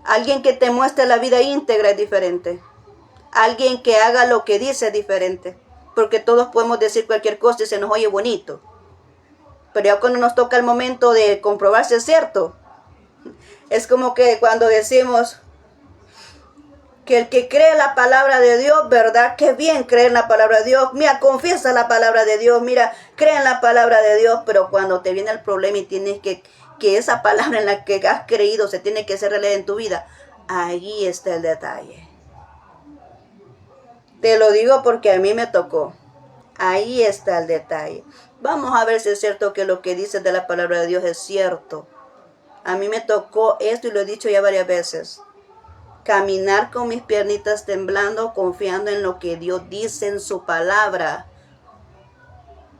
Alguien que te muestre la vida íntegra es diferente. Alguien que haga lo que dice es diferente. Porque todos podemos decir cualquier cosa y se nos oye bonito. Pero ya cuando nos toca el momento de comprobar si es cierto, es como que cuando decimos que el que cree la palabra de Dios, ¿verdad? Qué bien creer en la palabra de Dios. Mira, confiesa la palabra de Dios. Mira, cree en la palabra de Dios. Pero cuando te viene el problema y tienes que esa palabra en la que has creído se tiene que ser realidad en tu vida, ahí está el detalle. Te lo digo porque a mí me tocó. Ahí está el detalle. Vamos a ver si es cierto que lo que dice de la palabra de Dios es cierto. A mí me tocó esto y lo he dicho ya varias veces. Caminar con mis piernitas temblando, confiando en lo que Dios dice en su palabra.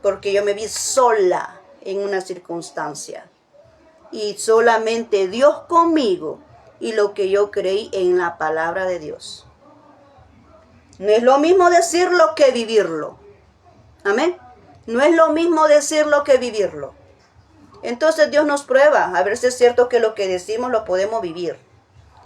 Porque yo me vi sola en una circunstancia. Y solamente Dios conmigo y lo que yo creí en la palabra de Dios. No es lo mismo decirlo que vivirlo. Amén. No es lo mismo decirlo que vivirlo. Entonces Dios nos prueba a ver si es cierto que lo que decimos lo podemos vivir.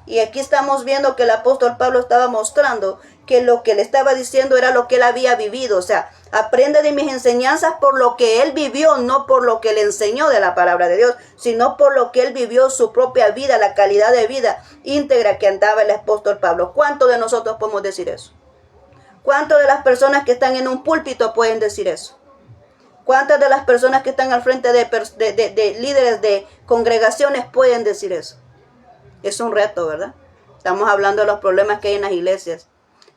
Y aquí estamos viendo que el apóstol Pablo estaba mostrando que lo que le estaba diciendo era lo que él había vivido. O sea, aprende de mis enseñanzas por lo que él vivió, no por lo que le enseñó de la palabra de Dios, sino por lo que él vivió, su propia vida, la calidad de vida íntegra que andaba el apóstol Pablo. ¿Cuántos de nosotros podemos decir eso? ¿Cuántas de las personas que están en un púlpito pueden decir eso? ¿Cuántas de las personas que están al frente de líderes de congregaciones pueden decir eso? Es un reto, ¿verdad? Estamos hablando de los problemas que hay en las iglesias.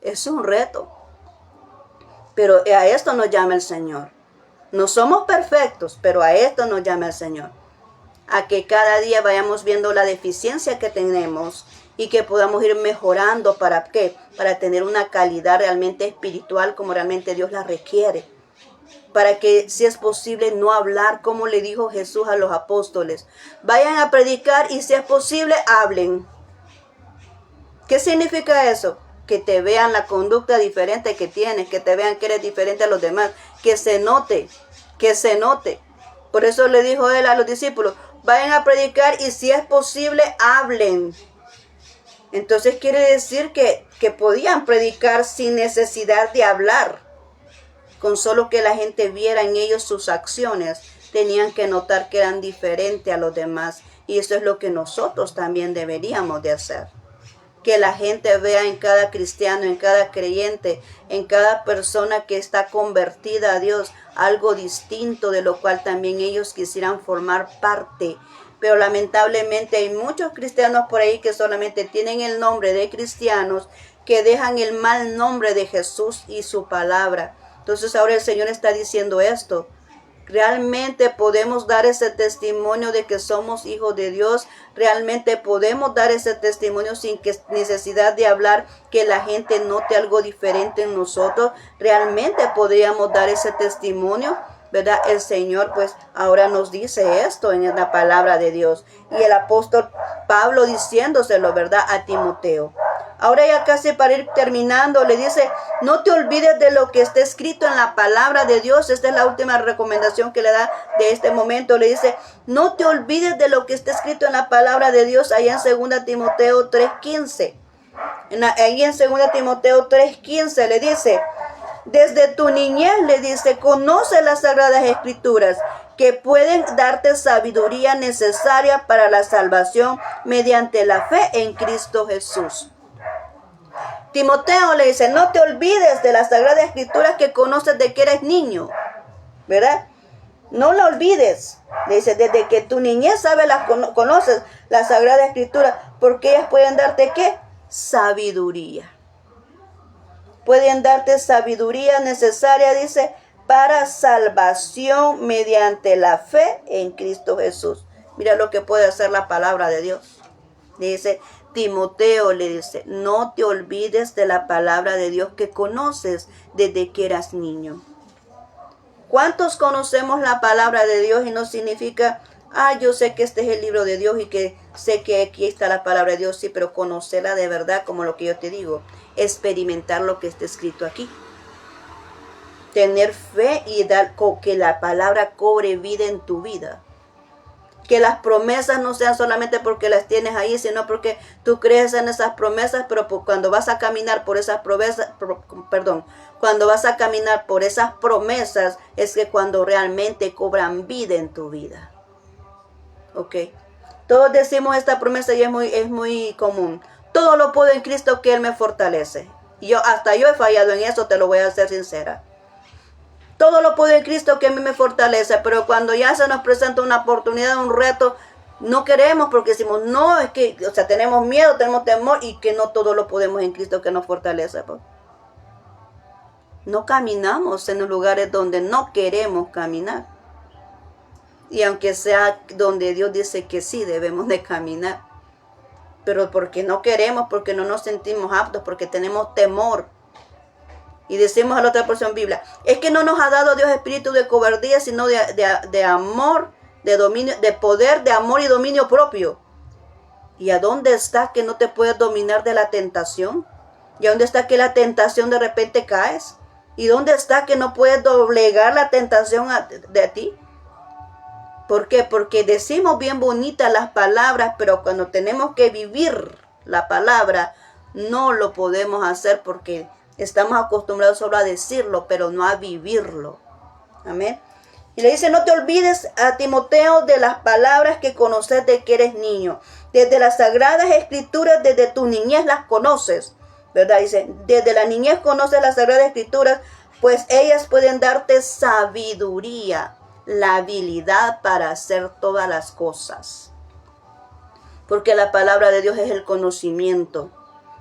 Es un reto. Pero a esto nos llama el Señor. No somos perfectos, pero a esto nos llama el Señor. A que cada día vayamos viendo la deficiencia que tenemos y que podamos ir mejorando. ¿Para qué? Para tener una calidad realmente espiritual como realmente Dios la requiere. Para que, si es posible, no hablar como le dijo Jesús a los apóstoles. Vayan a predicar y si es posible, hablen. ¿Qué significa eso? Que te vean la conducta diferente que tienes, que te vean que eres diferente a los demás, que se note, que se note. Por eso le dijo él a los discípulos, vayan a predicar y si es posible, hablen. Entonces quiere decir que podían predicar sin necesidad de hablar. Con solo que la gente viera en ellos sus acciones, tenían que notar que eran diferentes a los demás. Y eso es lo que nosotros también deberíamos de hacer. Que la gente vea en cada cristiano, en cada creyente, en cada persona que está convertida a Dios, algo distinto de lo cual también ellos quisieran formar parte. Pero lamentablemente hay muchos cristianos por ahí que solamente tienen el nombre de cristianos, que dejan el mal nombre de Jesús y su palabra. Entonces ahora el Señor está diciendo esto. Realmente podemos dar ese testimonio de que somos hijos de Dios. Realmente podemos dar ese testimonio sin que necesidad de hablar, que la gente note algo diferente en nosotros. Realmente podríamos dar ese testimonio, ¿verdad? El Señor pues ahora nos dice esto en la palabra de Dios. Y el apóstol Pablo diciéndoselo, ¿verdad? A Timoteo. Ahora ya casi para ir terminando, le dice, no te olvides de lo que está escrito en la palabra de Dios. Esta es la última recomendación que le da de este momento. Le dice, no te olvides de lo que está escrito en la palabra de Dios, allá en 2 Timoteo 3:15. Ahí en 2 Timoteo 3:15 le dice, desde tu niñez, le dice, conoce las sagradas escrituras que pueden darte sabiduría necesaria para la salvación mediante la fe en Cristo Jesús. Timoteo le dice, no te olvides de las sagradas escrituras que conoces de que eres niño, ¿verdad? No la olvides. Le dice, desde que tu niñez conoces las sagradas escrituras, porque ellas pueden darte ¿qué? Sabiduría. Pueden darte sabiduría necesaria, dice, para salvación mediante la fe en Cristo Jesús. Mira lo que puede hacer la palabra de Dios. Dice, Timoteo le dice, no te olvides de la palabra de Dios que conoces desde que eras niño. ¿Cuántos conocemos la palabra de Dios y no significa, yo sé que este es el libro de Dios y que sé que aquí está la palabra de Dios? Sí, pero conocerla de verdad, como lo que yo te digo, experimentar lo que está escrito aquí. Tener fe y dar que la palabra cobre vida en tu vida. Que las promesas no sean solamente porque las tienes ahí, sino porque tú crees en esas promesas, pero cuando vas a caminar por esas promesas, cuando vas a caminar por esas promesas, es que cuando realmente cobran vida en tu vida. ¿Ok? Todos decimos esta promesa y es muy común. Todo lo puedo en Cristo que Él me fortalece. Y hasta yo he fallado en eso, te lo voy a ser sincera. Todo lo puedo en Cristo que a mí me fortalece, pero cuando ya se nos presenta una oportunidad, un reto, no queremos porque decimos, no, es que, tenemos miedo, tenemos temor y que no todo lo podemos en Cristo que nos fortalece. Pues. No caminamos en los lugares donde no queremos caminar. Y aunque sea donde Dios dice que sí, debemos de caminar. Pero porque no queremos, porque no nos sentimos aptos, porque tenemos temor. Y decimos a la otra porción Biblia, es que no nos ha dado Dios espíritu de cobardía, sino de amor, de dominio, de poder, de amor y dominio propio. ¿Y a dónde está que no te puedes dominar de la tentación? ¿Y a dónde está que la tentación de repente caes? ¿Y dónde está que no puedes doblegar la tentación de ti? ¿Por qué? Porque decimos bien bonitas las palabras, pero cuando tenemos que vivir la palabra, no lo podemos hacer porque estamos acostumbrados solo a decirlo, pero no a vivirlo. Amén. Y le dice, no te olvides a Timoteo de las palabras que conoces de que eres niño. Desde las sagradas escrituras, desde tu niñez las conoces. ¿Verdad? Dice, desde la niñez conoces las sagradas escrituras, pues ellas pueden darte sabiduría, la habilidad para hacer todas las cosas. Porque la palabra de Dios es el conocimiento.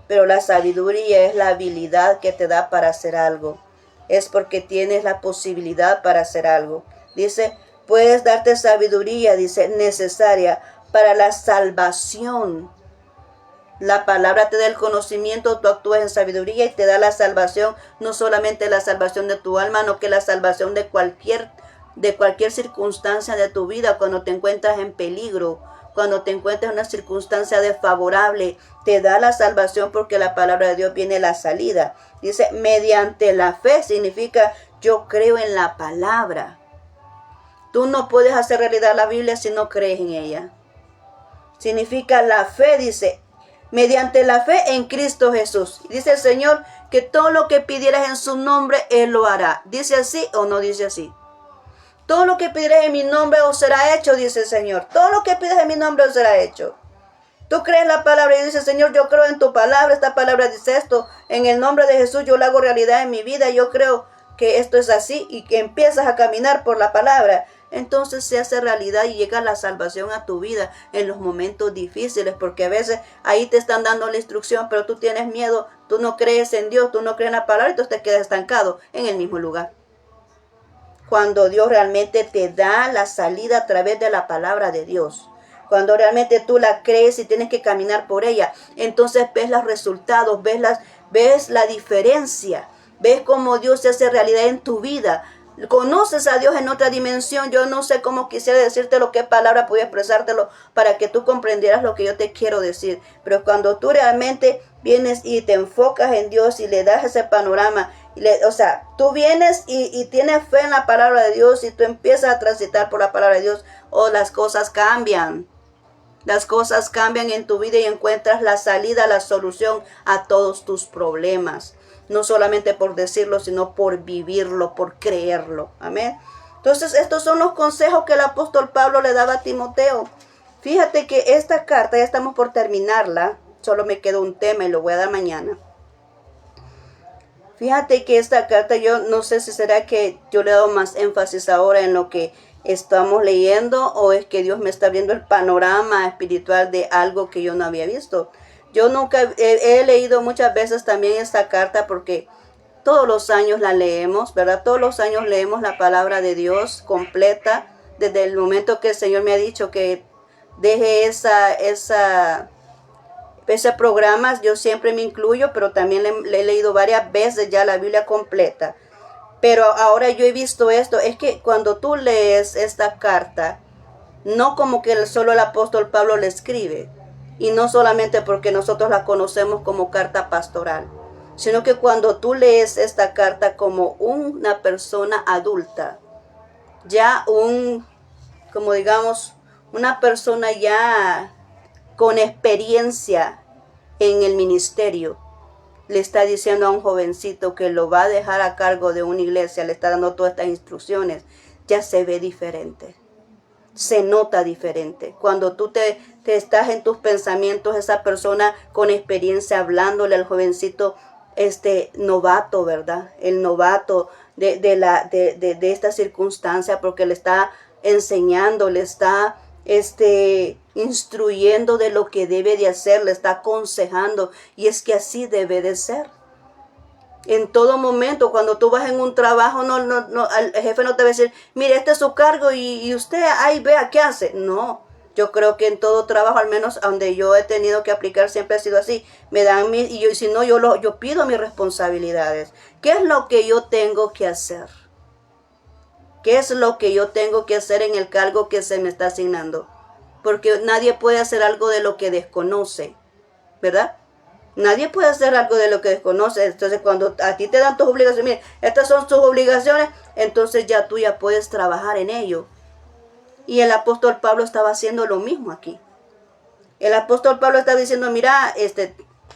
Pero la sabiduría es la habilidad que te da para hacer algo. Es porque tienes la posibilidad para hacer algo. Dice, puedes darte sabiduría, dice, necesaria para la salvación. La palabra te da el conocimiento, tú actúas en sabiduría y te da la salvación. No solamente la salvación de tu alma, no que la salvación de cualquier circunstancia de tu vida. Cuando te encuentras en peligro, cuando te encuentras en una circunstancia desfavorable, te da la salvación porque la palabra de Dios viene la salida. Dice, mediante la fe, significa yo creo en la palabra. Tú no puedes hacer realidad la Biblia si no crees en ella. Significa la fe, dice, mediante la fe en Cristo Jesús. Dice el Señor que todo lo que pidieras en su nombre, Él lo hará. ¿Dice así o no dice así? Todo lo que pidieras en mi nombre os será hecho, dice el Señor. Todo lo que pidas en mi nombre os será hecho. Tú crees la palabra y dices, Señor, yo creo en tu palabra. Esta palabra dice esto. En el nombre de Jesús yo lo hago realidad en mi vida. Yo creo que esto es así y que empiezas a caminar por la palabra. Entonces se hace realidad y llega la salvación a tu vida en los momentos difíciles. Porque a veces ahí te están dando la instrucción, pero tú tienes miedo. tú no crees en Dios, tú no crees en la palabra, entonces te quedas estancado en el mismo lugar. Cuando Dios realmente te da la salida a través de la palabra de Dios. Cuando realmente tú la crees y tienes que caminar por ella, entonces ves los resultados, ves la diferencia, ves cómo Dios se hace realidad en tu vida. Conoces a Dios en otra dimensión. Yo no sé cómo quisiera decirte lo que palabra puedo expresártelo para que tú comprendieras lo que yo te quiero decir. Pero cuando tú realmente vienes y te enfocas en Dios y le das ese panorama, o sea, tú vienes y tienes fe en la palabra de Dios y tú empiezas a transitar por la palabra de Dios, las cosas cambian. Las cosas cambian en tu vida y encuentras la salida, la solución a todos tus problemas. No solamente por decirlo, sino por vivirlo, por creerlo. Amén. Entonces, estos son los consejos que el apóstol Pablo le daba a Timoteo. Fíjate que esta carta, ya estamos por terminarla. Solo me quedó un tema y lo voy a dar mañana. Fíjate que esta carta, yo no sé si será que yo le he dado más énfasis ahora en lo que estamos leyendo, o es que Dios me está abriendo el panorama espiritual de algo que yo no había visto. Yo nunca he leído muchas veces también esta carta porque todos los años la leemos, ¿verdad? Todos los años leemos la palabra de Dios completa, desde el momento que el Señor me ha dicho que deje ese programa. Yo siempre me incluyo, pero también le he leído varias veces ya la Biblia completa. Pero ahora yo he visto esto, es que cuando tú lees esta carta, no como que solo el apóstol Pablo le escribe, y no solamente porque nosotros la conocemos como carta pastoral, sino que cuando tú lees esta carta como una persona adulta, ya como digamos, una persona ya con experiencia en el ministerio, le está diciendo a un jovencito que lo va a dejar a cargo de una iglesia, le está dando todas estas instrucciones, ya se ve diferente. Se nota diferente. Cuando tú te estás en tus pensamientos, esa persona con experiencia hablándole al jovencito, novato, ¿verdad? El novato de esta circunstancia, porque le está enseñando, le está instruyendo de lo que debe de hacer, le está aconsejando, y es que así debe de ser. En todo momento, cuando tú vas en un trabajo, el jefe no te va a decir, mire, este es su cargo y usted ahí vea qué hace. No, yo creo que en todo trabajo, al menos donde yo he tenido que aplicar, siempre ha sido así. Me dan si no, yo pido mis responsabilidades. ¿Qué es lo que yo tengo que hacer? ¿Qué es lo que yo tengo que hacer en el cargo que se me está asignando? Porque nadie puede hacer algo de lo que desconoce, ¿verdad? Nadie puede hacer algo de lo que desconoce. Entonces, cuando a ti te dan tus obligaciones, mire, estas son tus obligaciones, entonces ya tú ya puedes trabajar en ello. Y el apóstol Pablo estaba haciendo lo mismo aquí. El apóstol Pablo está diciendo, mira,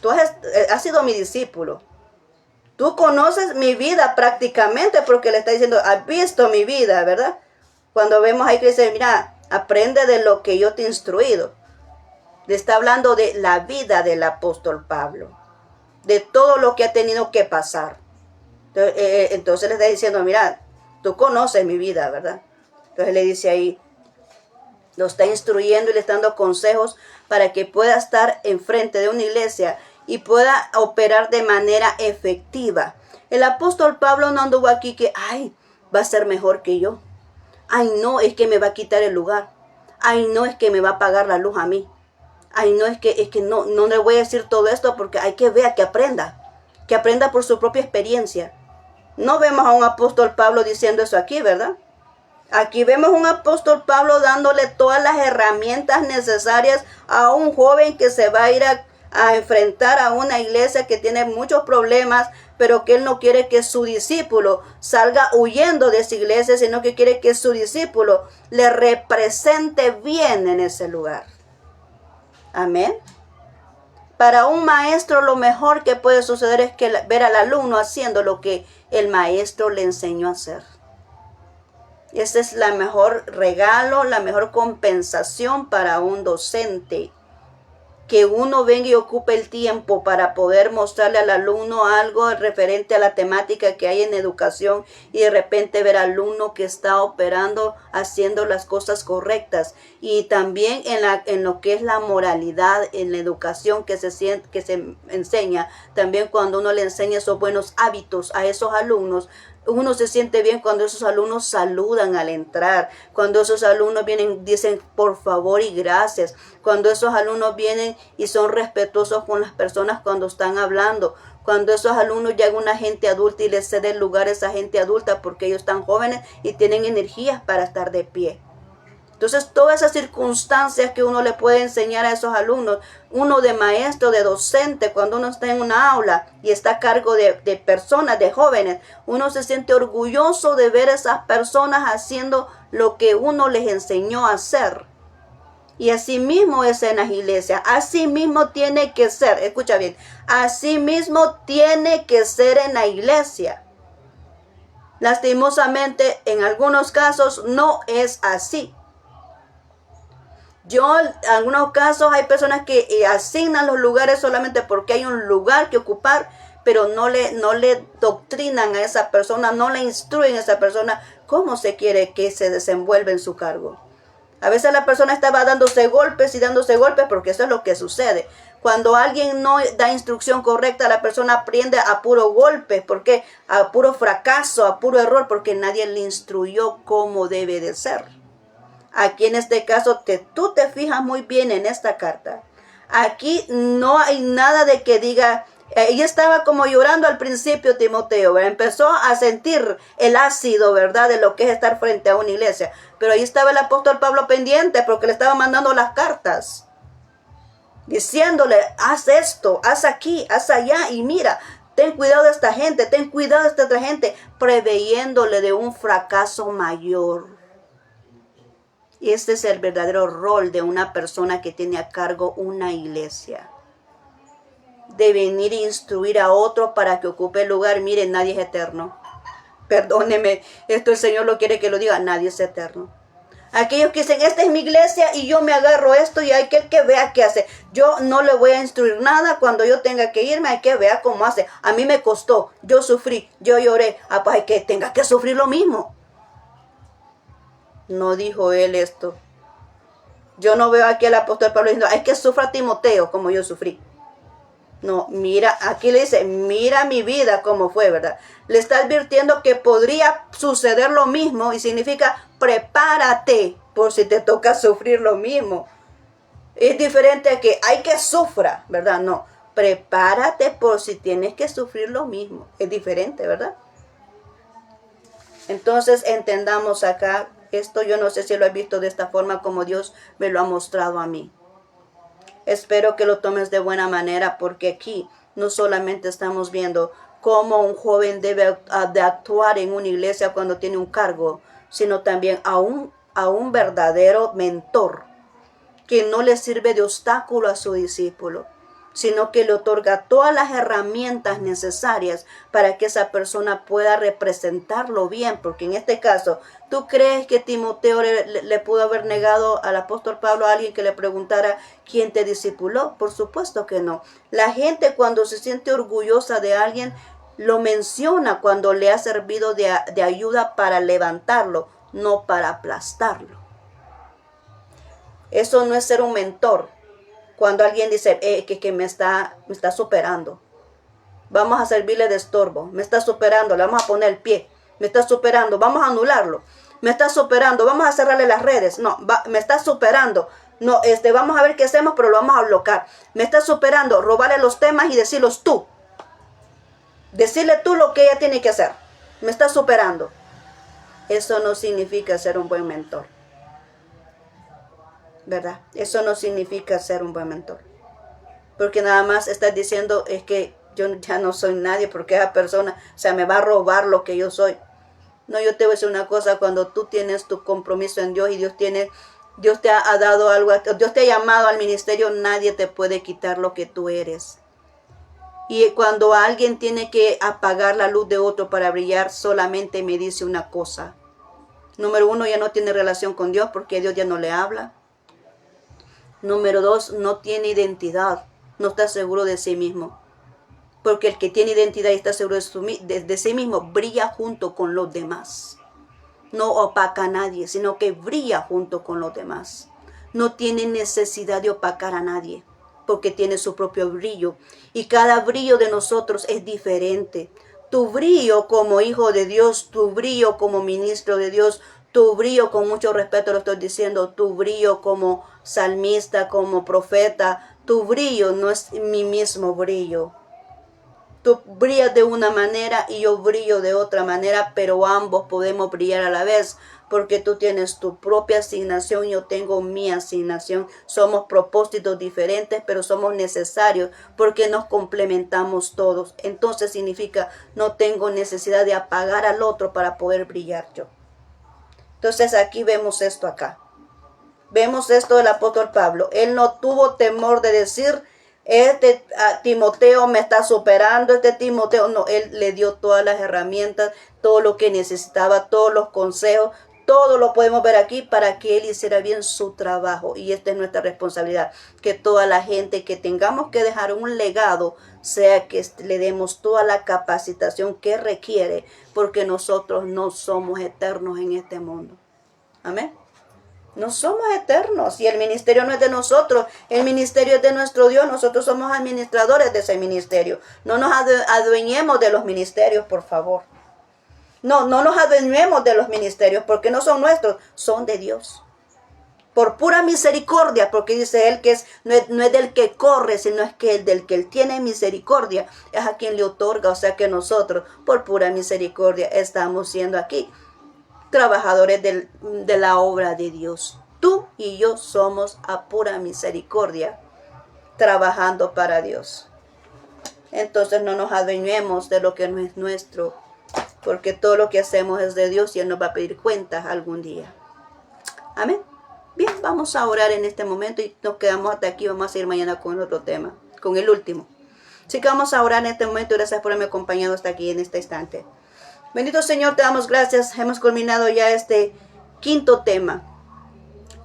tú has sido mi discípulo. Tú conoces mi vida prácticamente, porque le está diciendo, has visto mi vida, ¿verdad? Cuando vemos ahí que dice, mira, aprende de lo que yo te he instruido. Le está hablando de la vida del apóstol Pablo, de todo lo que ha tenido que pasar. Entonces le está diciendo, mira, tú conoces mi vida, ¿verdad? Entonces le dice ahí, lo está instruyendo y le está dando consejos para que pueda estar enfrente de una iglesia y pueda operar de manera efectiva. El apóstol Pablo no anduvo aquí que, ay, va a ser mejor que yo. Ay, no, es que me va a quitar el lugar. Ay, no, es que me va a apagar la luz a mí. Ay, no, es que no le voy a decir todo esto porque hay que ver, que aprenda por su propia experiencia. No vemos a un apóstol Pablo diciendo eso aquí, ¿verdad? Aquí vemos a un apóstol Pablo dándole todas las herramientas necesarias a un joven que se va a ir a enfrentar a una iglesia que tiene muchos problemas, pero que él no quiere que su discípulo salga huyendo de esa iglesia, sino que quiere que su discípulo le represente bien en ese lugar. Amén. Para un maestro lo mejor que puede suceder es que ver al alumno haciendo lo que el maestro le enseñó a hacer. Ese es la mejor regalo, la mejor compensación para un docente. que uno venga y ocupe el tiempo para poder mostrarle al alumno algo referente a la temática que hay en educación y de repente ver al alumno que está operando, haciendo las cosas correctas. Y también en lo que es la moralidad, en la educación que se enseña, también cuando uno le enseña esos buenos hábitos a esos alumnos, uno se siente bien cuando esos alumnos saludan al entrar, cuando esos alumnos vienen, dicen por favor y gracias, cuando esos alumnos vienen y son respetuosos con las personas cuando están hablando, cuando esos alumnos llegan a una gente adulta y les ceden lugar a esa gente adulta porque ellos están jóvenes y tienen energías para estar de pie. Entonces, todas esas circunstancias que uno le puede enseñar a esos alumnos, uno de maestro, de docente, cuando uno está en una aula y está a cargo de personas, de jóvenes, uno se siente orgulloso de ver a esas personas haciendo lo que uno les enseñó a hacer. Y así mismo es en las iglesias, así mismo tiene que ser, escucha bien, así mismo tiene que ser en la iglesia. Lastimosamente, en algunos casos no es así. En algunos casos hay personas que asignan los lugares solamente porque hay un lugar que ocupar, pero no le doctrinan a esa persona, no le instruyen a esa persona cómo se quiere que se desenvuelva en su cargo. A veces la persona estaba dándose golpes porque eso es lo que sucede. Cuando alguien no da instrucción correcta, la persona aprende a puro golpe, porque a puro fracaso, a puro error, porque nadie le instruyó cómo debe de ser. Aquí en este caso, tú te fijas muy bien en esta carta. Aquí no hay nada de que diga, ella estaba como llorando al principio, Timoteo, ¿verdad? Empezó a sentir el ácido, ¿verdad? De lo que es estar frente a una iglesia. Pero ahí estaba el apóstol Pablo pendiente porque le estaba mandando las cartas. Diciéndole, haz esto, haz aquí, haz allá y mira, ten cuidado de esta gente, ten cuidado de esta otra gente, preveyéndole de un fracaso mayor. Y este es el verdadero rol de una persona que tiene a cargo una iglesia. De venir e instruir a otro para que ocupe el lugar. Miren, nadie es eterno. Perdóneme, esto el Señor lo quiere que lo diga, nadie es eterno. Aquellos que dicen, esta es mi iglesia y yo me agarro esto y hay que vea qué hace. Yo no le voy a instruir nada cuando yo tenga que irme, hay que vea cómo hace. A mí me costó, yo sufrí, yo lloré. Pues hay que tenga que sufrir lo mismo. No dijo él esto. Yo no veo aquí al apóstol Pablo diciendo, hay que sufra Timoteo como yo sufrí. No, mira, aquí le dice, mira mi vida como fue, ¿verdad? Le está advirtiendo que podría suceder lo mismo y significa prepárate por si te toca sufrir lo mismo. Es diferente a que hay que sufra, ¿verdad? No, prepárate por si tienes que sufrir lo mismo. Es diferente, ¿verdad? Entonces entendamos acá, esto yo no sé si lo he visto de esta forma como Dios me lo ha mostrado a mí. Espero que lo tomes de buena manera porque aquí no solamente estamos viendo cómo un joven debe de actuar en una iglesia cuando tiene un cargo, sino también a un verdadero mentor que no le sirve de obstáculo a su discípulo, sino que le otorga todas las herramientas necesarias para que esa persona pueda representarlo bien, porque en este caso, ¿tú crees que Timoteo le pudo haber negado al apóstol Pablo a alguien que le preguntara quién te discipuló? Por supuesto que no. La gente cuando se siente orgullosa de alguien, lo menciona cuando le ha servido de ayuda para levantarlo, no para aplastarlo. Eso no es ser un mentor. Cuando alguien dice que me está superando, vamos a servirle de estorbo, me está superando, le vamos a poner el pie, me está superando, vamos a anularlo, me está superando, vamos a cerrarle las redes, no, me está superando, no, vamos a ver qué hacemos, pero lo vamos a bloquear, me está superando, robarle los temas y decirle tú lo que ella tiene que hacer, me está superando. Eso no significa ser un buen mentor. ¿Verdad? Eso no significa ser un buen mentor. Porque nada más estás diciendo es que yo ya no soy nadie porque esa persona, me va a robar lo que yo soy. No, yo te voy a decir una cosa, cuando tú tienes tu compromiso en Dios y Dios te ha dado algo, Dios te ha llamado al ministerio, nadie te puede quitar lo que tú eres. Y cuando alguien tiene que apagar la luz de otro para brillar, solamente me dice una cosa. Número uno, ya no tiene relación con Dios porque Dios ya no le habla. Número 2, no tiene identidad, no está seguro de sí mismo. Porque el que tiene identidad y está seguro de sí mismo brilla junto con los demás. No opaca a nadie, sino que brilla junto con los demás. No tiene necesidad de opacar a nadie, porque tiene su propio brillo. Y cada brillo de nosotros es diferente. Tu brillo como hijo de Dios, tu brillo como ministro de Dios, tu brillo, con mucho respeto lo estoy diciendo, tu brillo como salmista, como profeta, tu brillo no es mi mismo brillo. Tú brillas de una manera y yo brillo de otra manera, pero ambos podemos brillar a la vez, porque tú tienes tu propia asignación y yo tengo mi asignación. Somos propósitos diferentes, pero somos necesarios porque nos complementamos todos. Entonces significa, no tengo necesidad de apagar al otro para poder brillar yo. Entonces aquí vemos esto acá. Vemos esto del apóstol Pablo. Él no tuvo temor de decir, Timoteo me está superando, Timoteo, no, él le dio todas las herramientas, todo lo que necesitaba, todos los consejos, todo lo podemos ver aquí para que él hiciera bien su trabajo. Y esta es nuestra responsabilidad, que toda la gente que tengamos que dejar un legado, sea que le demos toda la capacitación que requiere, porque nosotros no somos eternos en este mundo. Amén. No somos eternos y el ministerio no es de nosotros, el ministerio es de nuestro Dios, nosotros somos administradores de ese ministerio. No nos adueñemos de los ministerios, por favor. No nos adueñemos de los ministerios porque no son nuestros, son de Dios. Por pura misericordia, porque dice él que no es del que corre, sino es que del que él tiene misericordia, es a quien le otorga. O sea que nosotros, por pura misericordia, estamos siendo aquí trabajadores de la obra de Dios. Tú y yo somos a pura misericordia trabajando para Dios. Entonces no nos adueñemos de lo que no es nuestro, porque todo lo que hacemos es de Dios y Él nos va a pedir cuentas algún día. Amén. Bien, vamos a orar en este momento y nos quedamos hasta aquí. Vamos a ir mañana con otro tema, con el último. Así que vamos a orar en este momento. Gracias por haberme acompañado hasta aquí en este instante. Bendito Señor, te damos gracias. Hemos culminado ya este quinto tema.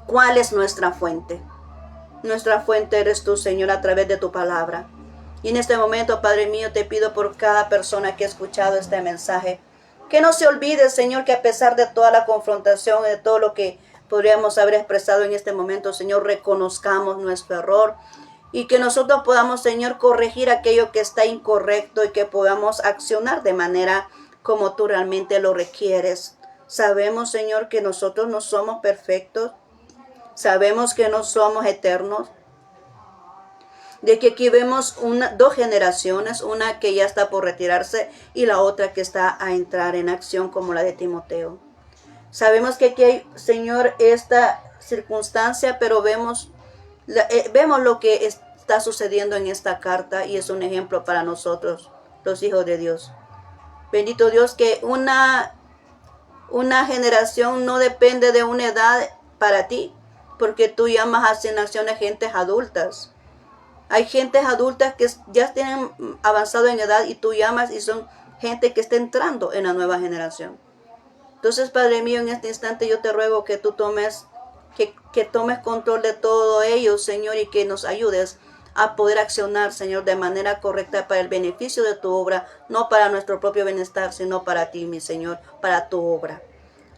¿Cuál es nuestra fuente? Nuestra fuente eres tú, Señor, a través de tu palabra. Y en este momento, Padre mío, te pido por cada persona que ha escuchado este mensaje, que no se olvide, Señor, que a pesar de toda la confrontación, de todo lo que podríamos haber expresado en este momento, Señor, reconozcamos nuestro error y que nosotros podamos, Señor, corregir aquello que está incorrecto y que podamos accionar de manera como tú realmente lo requieres. Sabemos, Señor, que nosotros no somos perfectos. Sabemos que no somos eternos. De que aquí vemos dos generaciones, una que ya está por retirarse y la otra que está a entrar en acción como la de Timoteo. Sabemos que aquí hay, Señor, esta circunstancia, pero vemos lo que está sucediendo en esta carta y es un ejemplo para nosotros, los hijos de Dios. Bendito Dios, que una generación no depende de una edad para ti, porque tú llamas a asignaciones gentes adultas. Hay gentes adultas que ya tienen avanzado en edad y tú llamas y son gente que está entrando en la nueva generación. Entonces, Padre mío, en este instante yo te ruego que tú tomes control de todo ello, Señor, y que nos ayudes a poder accionar, Señor, de manera correcta para el beneficio de tu obra, no para nuestro propio bienestar, sino para ti, mi Señor, para tu obra.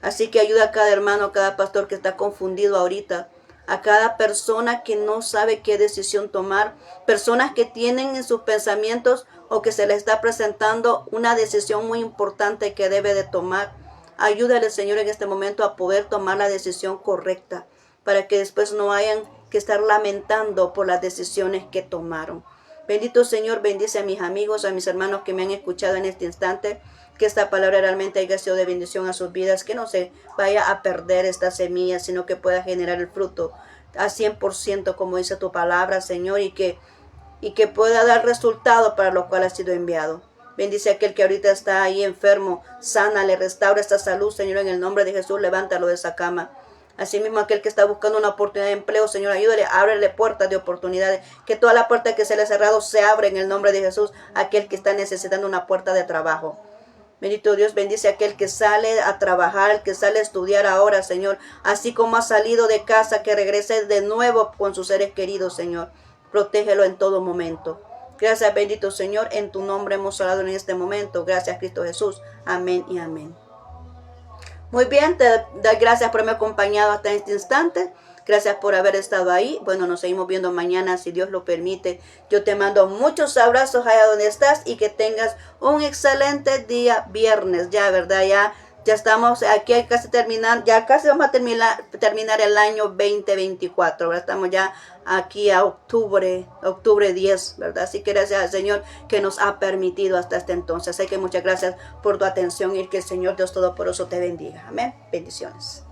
Así que ayuda a cada hermano, a cada pastor que está confundido ahorita, a cada persona que no sabe qué decisión tomar, personas que tienen en sus pensamientos o que se les está presentando una decisión muy importante que debe de tomar. Ayúdale, Señor, en este momento a poder tomar la decisión correcta, para que después no hayan que estar lamentando por las decisiones que tomaron. Bendito Señor, bendice a mis amigos, a mis hermanos que me han escuchado en este instante, que esta palabra realmente haya sido de bendición a sus vidas, que no se vaya a perder esta semilla, sino que pueda generar el fruto a 100% como dice tu palabra, Señor, y que pueda dar resultado para lo cual ha sido enviado. Bendice a aquel que ahorita está ahí enfermo, sánale, restaura esta salud, Señor, en el nombre de Jesús, levántalo de esa cama. Asimismo, aquel que está buscando una oportunidad de empleo, Señor, ayúdale, ábrele puertas de oportunidades, que toda la puerta que se le ha cerrado se abra en el nombre de Jesús. Aquel que está necesitando una puerta de trabajo, Bendito Dios, bendice a aquel que sale a trabajar, que sale a estudiar ahora, Señor. Así como ha salido de casa, que regrese de nuevo con sus seres queridos, Señor. Protégelo en todo momento. Gracias, bendito Señor. En tu nombre hemos orado en este momento. Gracias, Cristo Jesús. Amén y amén. Muy bien, te doy gracias por haberme acompañado hasta este instante. Gracias por haber estado ahí. Bueno, nos seguimos viendo mañana, si Dios lo permite. Yo te mando muchos abrazos allá donde estás y que tengas un excelente día viernes. Ya, ¿verdad? Ya estamos aquí casi terminando, ya casi vamos a terminar el año 2024, ¿verdad? Estamos ya aquí a octubre 10, ¿verdad? Así que gracias al Señor que nos ha permitido hasta este entonces. Así que muchas gracias por tu atención y que el Señor Dios Todopoderoso te bendiga. Amén. Bendiciones.